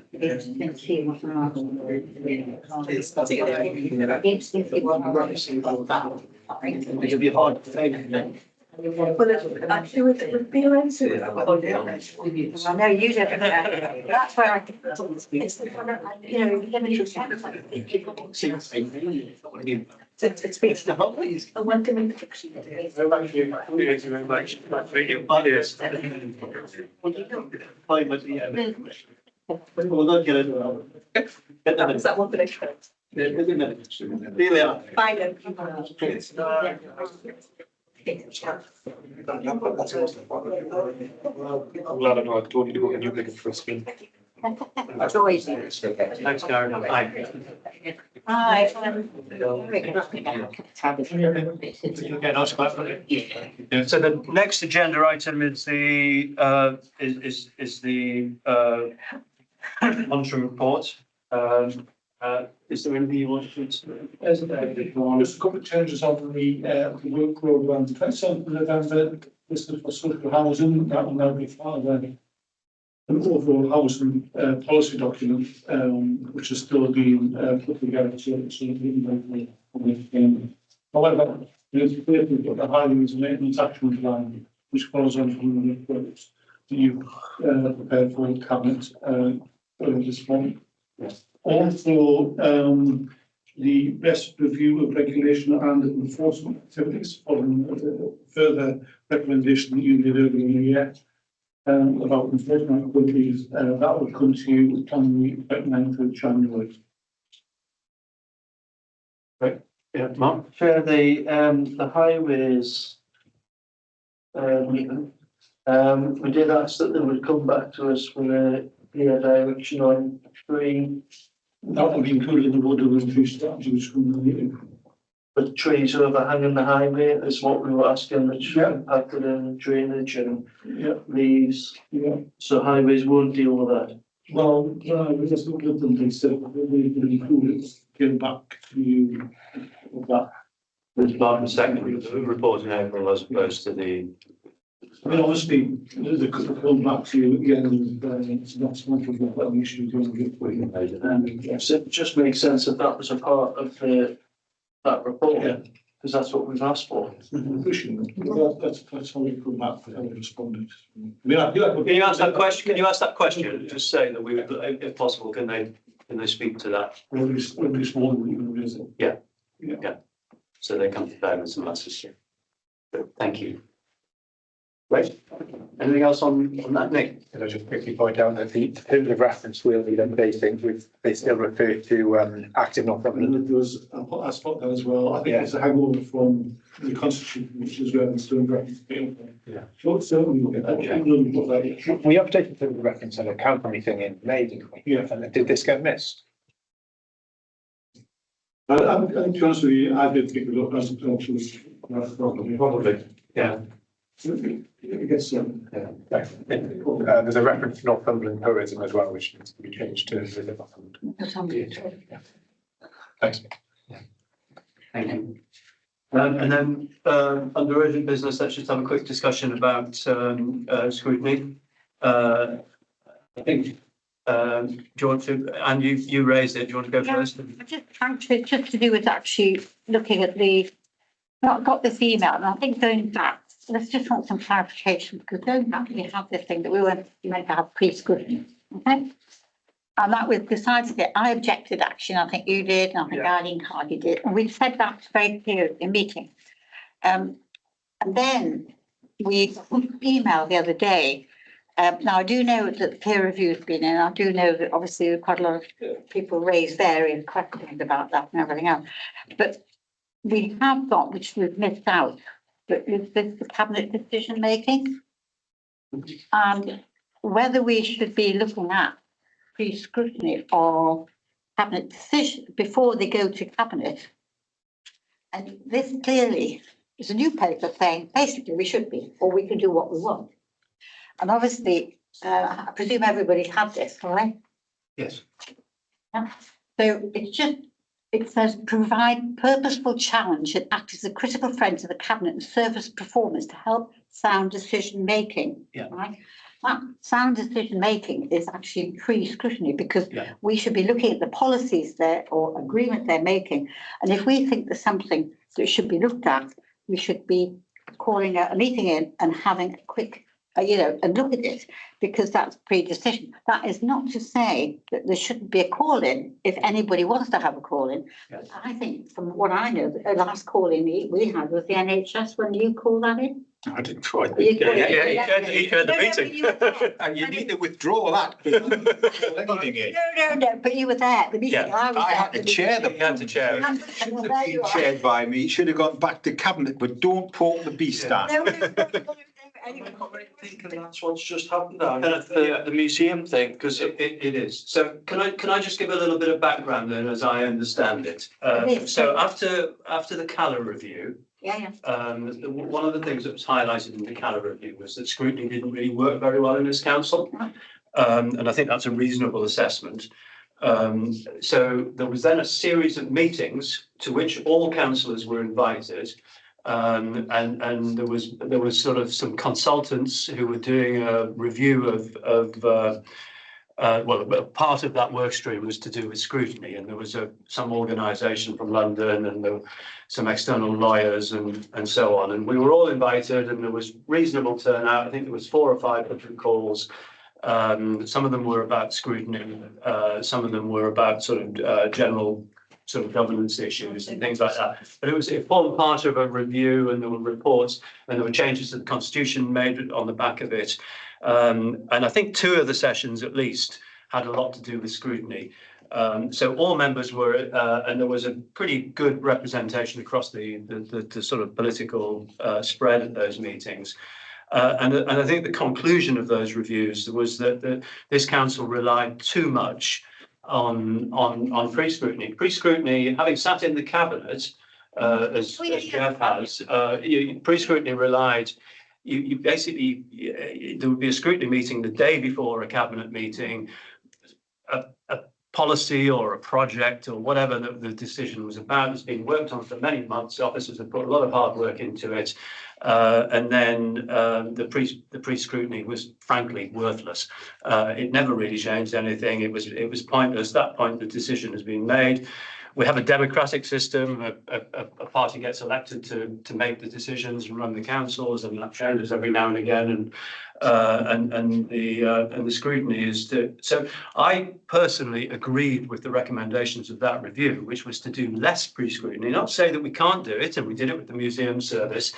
be hard to say. Well, actually, with BRNs, I know you don't. That's where I think it's it's been a welcoming fiction. Thank you very much. Yes. Is that one for next time? Bye then. I'm glad I know I told you to go and you pick it for a spin. That's always. Thanks, Karen. Bye. Right. So the next agenda item is the monitoring report. Is there anything you want to? Just a couple of changes on the work programme. 27th of November, this is for social housing. That will now be part of an overall housing policy document, which is still being put together. However, it's clear we've got the highways and maintenance action plan, which follows on from the reports that you've prepared for the cabinet earlier this morning. Also, the best review of regulation and enforcement activities following further recommendation that you made earlier in the year about enforcement activities. That will come to you on the 9th of January. Yeah, Mark. Chair, the highways meeting, we did ask that they would come back to us with a clear direction on tree. That will be included in the road delivery strategy, which will be meeting. But trees overhanging the highway is what we were asking, which impacted in drainage and leaves. Yeah. So highways won't deal with that. Well, we just looked at them, they said we will include it, get back to you with that. It's part of the second report in April as opposed to the. I mean, obviously, they could come back to you again, it's not so much of an issue going to get. So it just makes sense that that was a part of that report, because that's what we've asked for. That's how we come back for how we responded. Can you ask that question? Can you ask that question? Just say that we, if possible, can they speak to that? Really small, we can raise it. Yeah. So they come to bear with some answers. Thank you. Right. Anything else on that, Nick? Can I just quickly point out that the terms of reference will need updating. They still refer to active Northumberland. There was, I spot that as well. I think it's a hangover from the Constitution, which is reference to reference. Yeah. Sure, certainly we'll get that. We updated terms of reference and account anything in May, didn't we? Yeah. And did this get missed? I'm to be honest with you, I did pick it up as a potential. Probably. Yeah. I guess There's a reference to Northumberland tourism as well, which needs to be changed to visit Northumberland. Thanks. Thank you. And then under urgent business, let's just have a quick discussion about scrutiny. I think, do you want to, and you raised it, do you want to go first? Just to do with actually looking at got this email, and I think going back, let's just want some clarification, because going back, we have this thing that we weren't meant to have pre-scrutiny, okay? And that was besides it, I objected actually, and I think you did, and I think Eileen Cardy did, and we said that very clearly in meeting. And then we emailed the other day. Now I do know that peer review has been in, I do know that obviously quite a lot of people raised various questions about that and everything else, but we have got, which we've missed out, but is this the cabinet decision making? And whether we should be looking at pre-scrutiny or cabinet decision before they go to cabinet. And this clearly is a new paper saying basically we should be, or we can do what we want. And obviously, I presume everybody's had this, right? Yes. Yeah. So it says provide purposeful challenge and act as a critical friend to the cabinet and service performance to help sound decision making. Yeah. Right. That sound decision making is actually pre-scrutiny, because we should be looking at the policies there or agreement they're making. And if we think there's something that should be looked at, we should be calling a meeting in and having a quick and look at it, because that's pre-decision. That is not to say that there shouldn't be a call in if anybody wants to have a call in. Yes. I think from what I know, the last call in we had was the NHS. When you call that in? I didn't try. He heard the meeting. And you need to withdraw that. No, but you were there. The meeting I was I had to chair the. You had to chair it. it. Shouldn't have been chaired by me. It should have gone back to cabinet, but don't poke the beast down. No, Thinking that's what's just happened now, the museum thing, because It is. So can I just give a little bit of background then, as I understand it? So after the Cala review, one of the things that was highlighted in the Cala review was that scrutiny didn't really work very well in this council. And I think that's a reasonable assessment. So there was then a series of meetings to which all councillors were invited. And there was sort of some consultants who were doing a review of part of that work stream was to do with scrutiny, and there was some organisation from London, and there were some external lawyers and so on, and we were all invited, and there was reasonable turnout. I think there was 400 or 500 calls. Some of them were about scrutiny, some of them were about sort of general sort of governance issues and things like that. But it formed part of a review, and there were reports, and there were changes to the constitution made on the back of it. And I think 2 of the sessions at least had a lot to do with scrutiny. So all members were, and there was a pretty good representation across the sort of political spread at those meetings. And I think the conclusion of those reviews was that this council relied too much on pre-scrutiny. Pre-scrutiny, having sat in the cabinet, as Jeff has, pre-scrutiny relied. You basically, there would be a scrutiny meeting the day before a cabinet meeting, a policy or a project or whatever the decision was about has been worked on for many months. Officers have put a lot of hard work into it, and then the pre-scrutiny was frankly worthless. It never really changed anything. It was pointless. At that point, the decision has been made. We have a democratic system. A party gets elected to make the decisions and run the councils, and that changes every now and again. And the scrutiny is to. So I personally agreed with the recommendations of that review, which was to do less pre-scrutiny. Not say that we can't do it, and we did it with the museum service.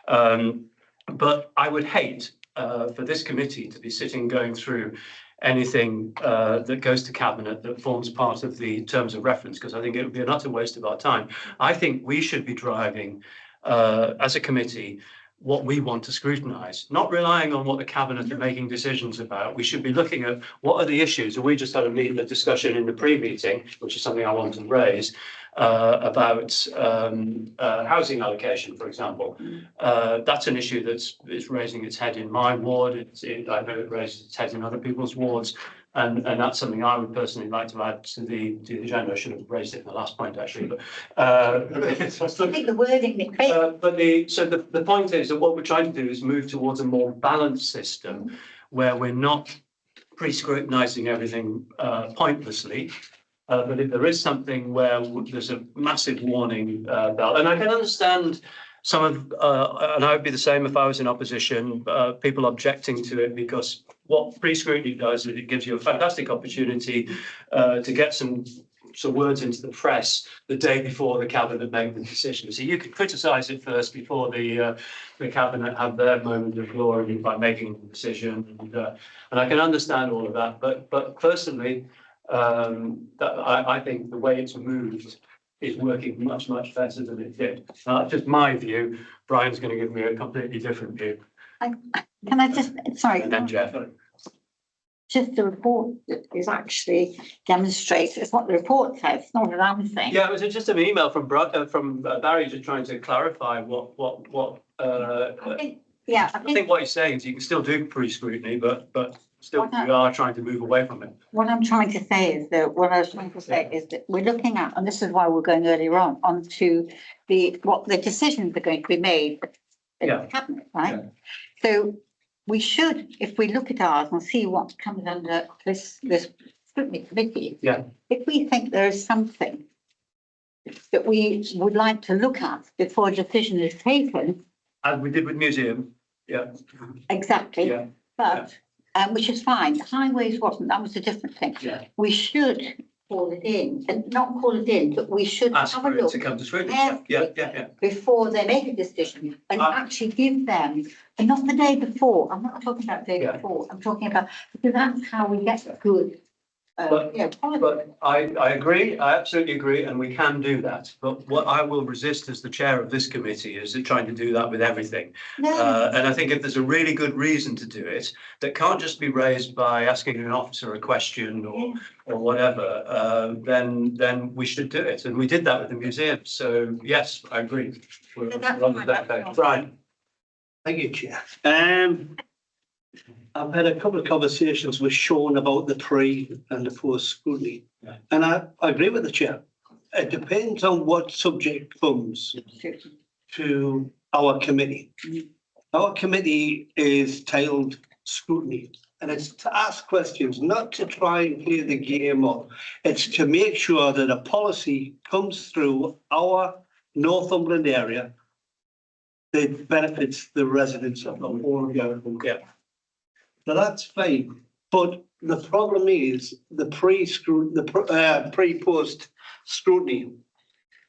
But I would hate for this committee to be sitting going through anything that goes to cabinet that forms part of the terms of reference, because I think it would be an utter waste of our time. I think we should be driving as a committee what we want to scrutinise, not relying on what the cabinet are making decisions about. We should be looking at what are the issues. And we just had a discussion in the pre-meeting, which is something I want to raise, about housing allocation, for example. That's an issue that's raising its head in my ward. I know it raises its head in other people's wards. And that's something I would personally like to add to the agenda. I should have raised it in the last point, actually. But I think the wording. So the point is that what we're trying to do is move towards a more balanced system where we're not pre-scrutinising everything pointlessly. But if there is something where there's a massive warning bell, and I can understand some of, and I would be the same if I was in opposition, people objecting to it, because what pre-scrutiny does is it gives you a fantastic opportunity to get some words into the press the day before the cabinet make the decision. So you could criticise it first before the cabinet have their moment of glory by making the decision, and I can understand all of that. But personally, I think the way it's moved is working much better than it did. That's just my view. Brian's going to give me a completely different view. Can I just, sorry. And then Jeff. Just the report that is actually demonstrates, it's what the report says, it's not what I'm saying. Yeah, it was just an email from Barry just trying to clarify what I think what he's saying is you can still do pre-scrutiny, but still we are trying to move away from it. What I'm trying to say is that we're looking at, and this is why we're going earlier on to what the decisions are going to be made in the cabinet, right? Yeah. So we should, if we look at ours and see what comes under this scrutiny committee, if we think there is something that we would like to look at before a decision is taken. As we did with museum, Exactly. Yeah. But which is fine. The highways wasn't, that was a different thing. Yeah. We should call it in, and not call it in, but we should ask have a for it look to come to scrutiny. before they make a decision, and actually give them, and not the day before. I'm not talking about the day before. I'm talking about, because that's how we get good But- But I agree, I absolutely agree, and we can do that. But what I will resist as the chair of this committee is trying to do that with everything. And I think if there's a really good reason to do it, that can't just be raised by asking an officer a question or whatever, then we should do it. And we did that with the museum. So yes, I agree. We're on the same page. Brian. Thank you, Chair. I've had a couple of conversations with Sean about the pre and the post scrutiny. Yeah. And I agree with the chair. It depends on what subject comes to our committee. Our committee is titled scrutiny, and it's to ask questions, not to try and play the game up. It's to make sure that a policy comes through our Northumberland area that benefits the residents of the whole of Yarraville. Yeah. Now that's fine, but the problem is the pre-post scrutiny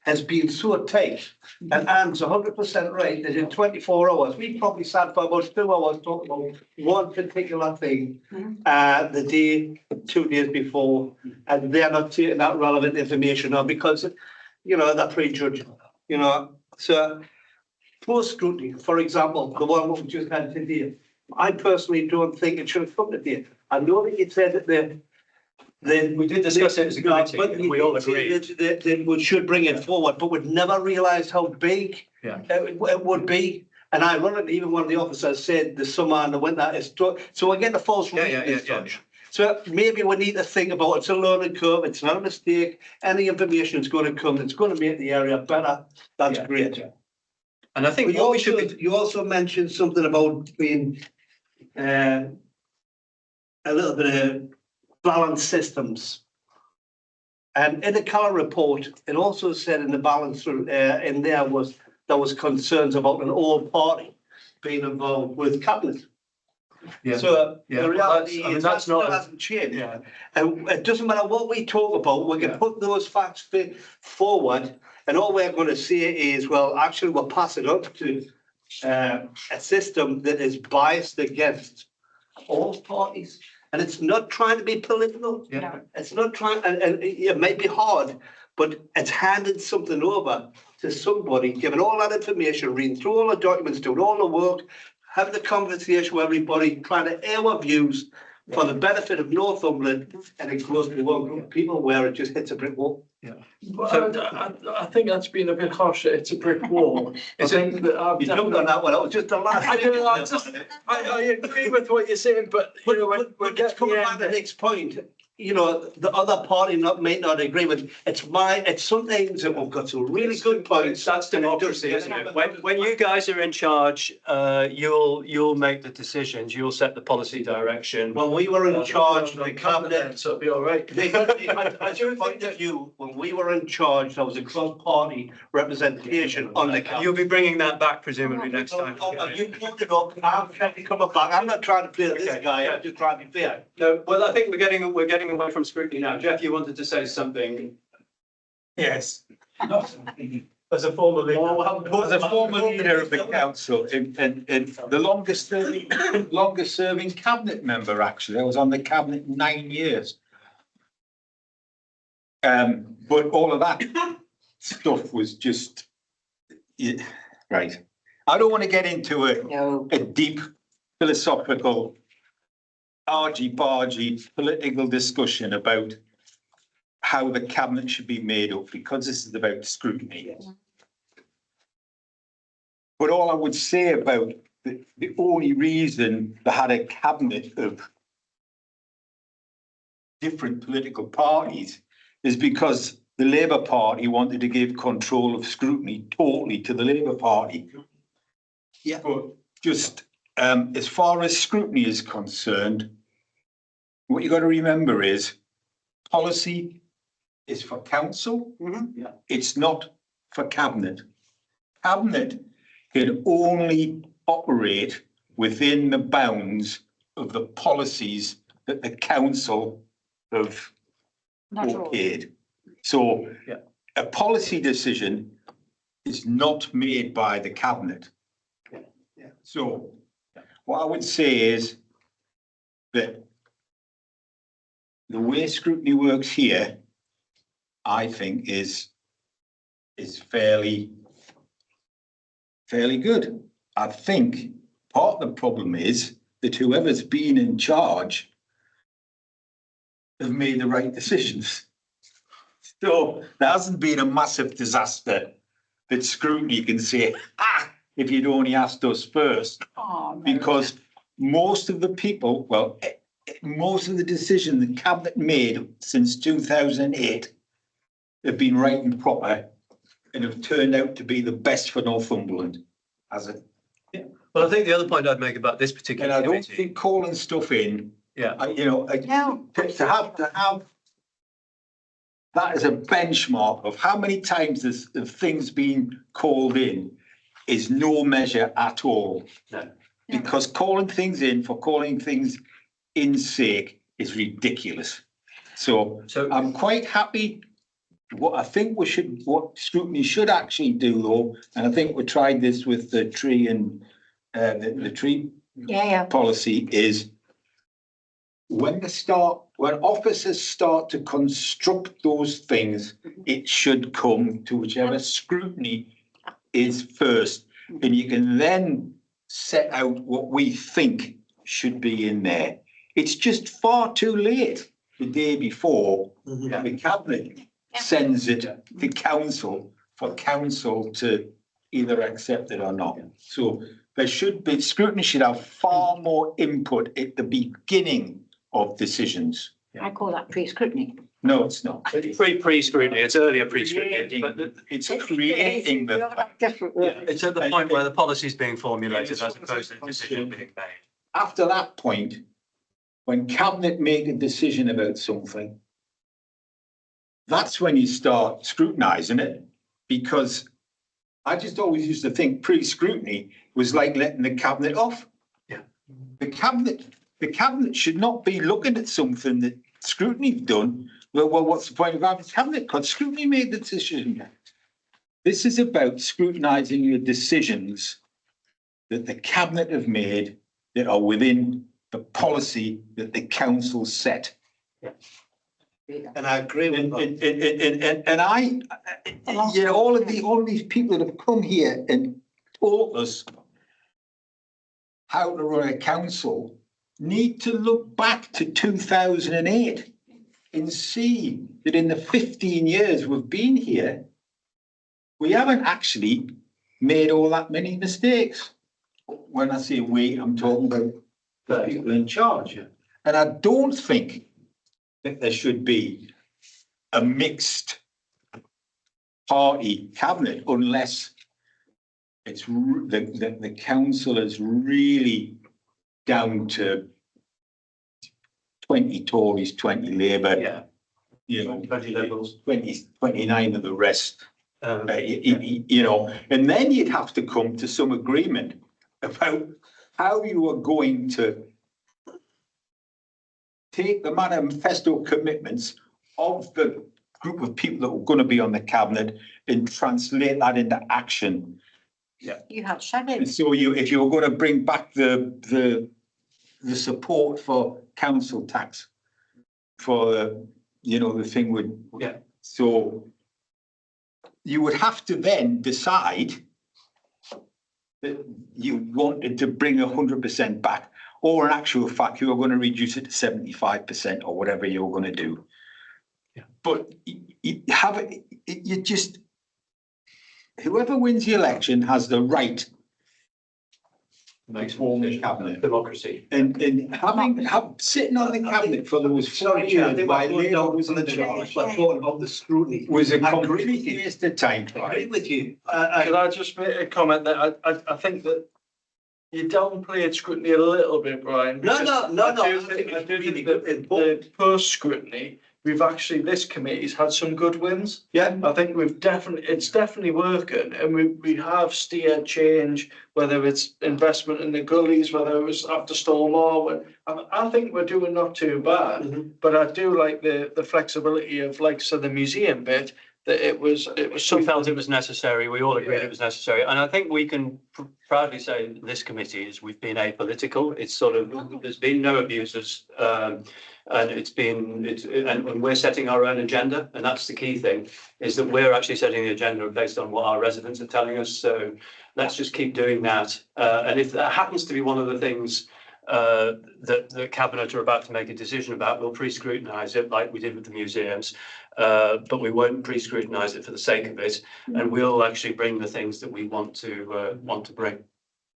has been so tight, and Anne's 100% right that in 24 hours, we probably sat for about 2 hours talking about one particular thing, the day, 2 days before, and they're not taking that relevant information on because, you know, they're prejudged, you know. So post scrutiny, for example, the one we just had today, I personally don't think it should have come today. I know that you said that we did discuss it as a committee, and we all agreed. That we should bring it forward, but we'd never realised how big it would be. And ironically, even one of the officers said the summer and the winter is so we're getting a false reading as such. So maybe we need to think about it's a learning curve, it's not a mistake. Any information is going to come that's going to make the area better. That's great. Yeah. And I think you also mentioned something about being a little bit of balanced systems. And in the colour report, it also said in the balance in there was concerns about an all party being involved with cabinet. Yeah. So Yeah. the reality Well, is that's that not still hasn't changed. Yeah. And it doesn't matter what we talk about, we can put those facts forward, and all we're going to say is, well, actually, we'll pass it up to a system that is biased against all parties. And it's not trying to be political. Yeah. It's not trying, and it may be hard, but it's handing something over to somebody, giving all that information, reading through all the documents, doing all the work, having the conversation with everybody, trying to air our views for the benefit of Northumberland, and it goes to one group of people where it just hits a brick wall. Yeah. I think that's been a bit harsh. It's a brick wall. You jumped on that one. That was just the last. I agree with what you're saying, but you know, we're Just coming back to the next point. You know, the other party may not agree with. It's some things that we've got some really good points. That's democracy, isn't it? When you guys are in charge, you'll make the decisions. You'll set the policy direction. When we were in charge, the cabinet, so it'll be all right. I do think that when we were in charge, there was a cross-party representation on the cabinet. You'll be bringing that back presumably next time. You brought it up. I'm trying to come back. I'm not trying to play this guy. I'm just trying to be fair. No, well, I think we're getting away from scrutiny now. Jeff, you wanted to say something. Yes. As a former leader. As a former leader of the council, and the longest serving cabinet member, actually, I was on the cabinet 9 years. But all of that stuff was just, right. I don't want to get into a deep philosophical argy-bargy political discussion about how the cabinet should be made up, because this is about scrutiny. But all I would say about the only reason they had a cabinet of different political parties is because the Labour Party wanted to give control of scrutiny totally to the Labour Party. Yeah. But just as far as scrutiny is concerned, what you've got to remember is policy is for council. Yeah. It's not for cabinet. Cabinet can only operate within the bounds of the policies that the council have okayed. So a policy decision is not made by the cabinet. So what I would say is that the way scrutiny works here, I think is fairly good. I think part of the problem is that whoever's been in charge have made the right decisions. So there hasn't been a massive disaster that scrutiny can say, if you'd only asked us first, because most of the people, most of the decisions the cabinet made since 2008 have been right and proper and have turned out to be the best for Northumberland, has it? Well, I think the other point I'd make about this particular And I don't committee, think calling stuff in, yeah, to have that as a benchmark of how many times the things been called in is no measure at all. No. Because calling things in for calling things in sake is ridiculous. So I'm quite happy. What scrutiny should actually do though, and I think we tried this with the tree and the tree policy, is when officers start to construct those things, it should come to whichever scrutiny is first. And you can then set out what we think should be in there. It's just far too late the day before the cabinet sends it to council for council to either accept it or not. So there should be, scrutiny should have far more input at the beginning of decisions. I call that pre-scrutiny. No, it's not. Pre-scrutiny, it's earlier pre-scrutiny, but It's creating the. it's at the point where the policy is being formulated as opposed to the decision being made. After that point, when cabinet make a decision about something, that's when you start scrutinising it, because I just always used to think pre-scrutiny was like letting the cabinet off. Yeah. The cabinet should not be looking at something that scrutiny's done. Well, what's the point of having cabinet? Because scrutiny made the decision. This is about scrutinising the decisions that the cabinet have made that are within the policy that the council set. And I agree with that. And I, all of these people that have come here and taught us how to run a council need to look back to 2008 and see that in the 15 years we've been here, we haven't actually made all that many mistakes. When I say we, I'm talking about the people in charge. And I don't think that there should be a mixed party cabinet unless it's the council is really down to 20 Tories, 20 Labour. Yeah. 20 Liberals. 29 of the rest. And then you'd have to come to some agreement about how you are going to take the manifesto commitments of the group of people that are going to be on the cabinet and translate that into action. Yeah. You have said it. So if you were going to bring back the support for council tax for the thing would, so you would have to then decide that you wanted to bring 100% back, or in actual fact, you were going to reduce it to 75% or whatever you were going to do. Yeah. But whoever wins the election has the right to form the cabinet. Democracy. And sitting on the cabinet for those 4 years while Labour was in the charge Of the scrutiny. was a complete waste of time. I agree with you. Can I just make a comment that I think that you downplayed scrutiny a little bit, Brian. No. I think the post scrutiny, this committee's had some good wins. Yeah. I think it's definitely working, and we have steered change, whether it's investment in the gullies, whether it was after Stormore. I think we're doing not too bad, but I do like the flexibility of, like, so the museum bit. that it was We something. felt it was necessary. We all agreed it was necessary. And I think we can proudly say this committee is, we've been apolitical. It's sort of, there's been no abuses. And and we're setting our own agenda. And that's the key thing, is that we're actually setting the agenda based on what our residents are telling us. So let's just keep doing that. And if that happens to be one of the things that the Cabinet are about to make a decision about, we'll pre-scrutinise it like we did with the museums. But we won't pre-scrutinise it for the sake of it, and we'll actually bring the things that we want to bring.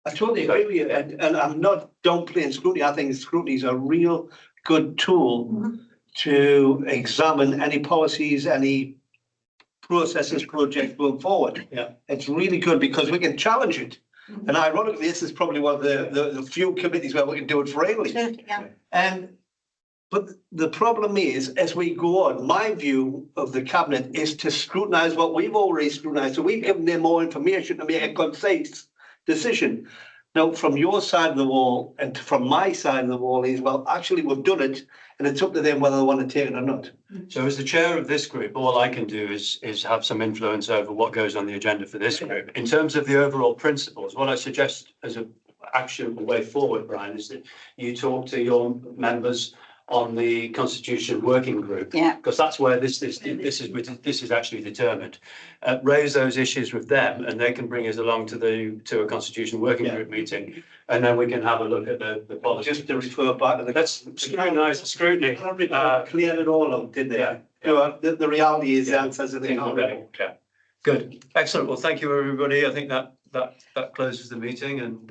I totally agree with you, and I'm not downplaying scrutiny. I think scrutiny is a real good tool to examine any policies, any processes, projects going forward. Yeah. It's really good because we can challenge it. And ironically, this is probably one of the few committees where we can do it freely. Yeah. But the problem is, as we go on, my view of the Cabinet is to scrutinise what we've already scrutinised. So we've given them more information to make a concise decision. Now, from your side of the wall and from my side of the wall is, well, actually, we've done it, and it's up to them whether they want to take it or not. So as the chair of this group, all I can do is have some influence over what goes on the agenda for this group. In terms of the overall principles, what I suggest as an actionable way forward, Brian, is that you talk to your members on the Constitution Working Group. Yeah. Because that's where this is actually determined. Raise those issues with them, and they can bring us along to a Constitution Working Group meeting, and then we can have a look at the policy. Just to refer back to the. Let's scrutinise the scrutiny. Cleared it all up, didn't they? Yeah. You know, the reality is the answers are there already. Yeah. Good. Excellent. Well, thank you, everybody. I think that closes the meeting, and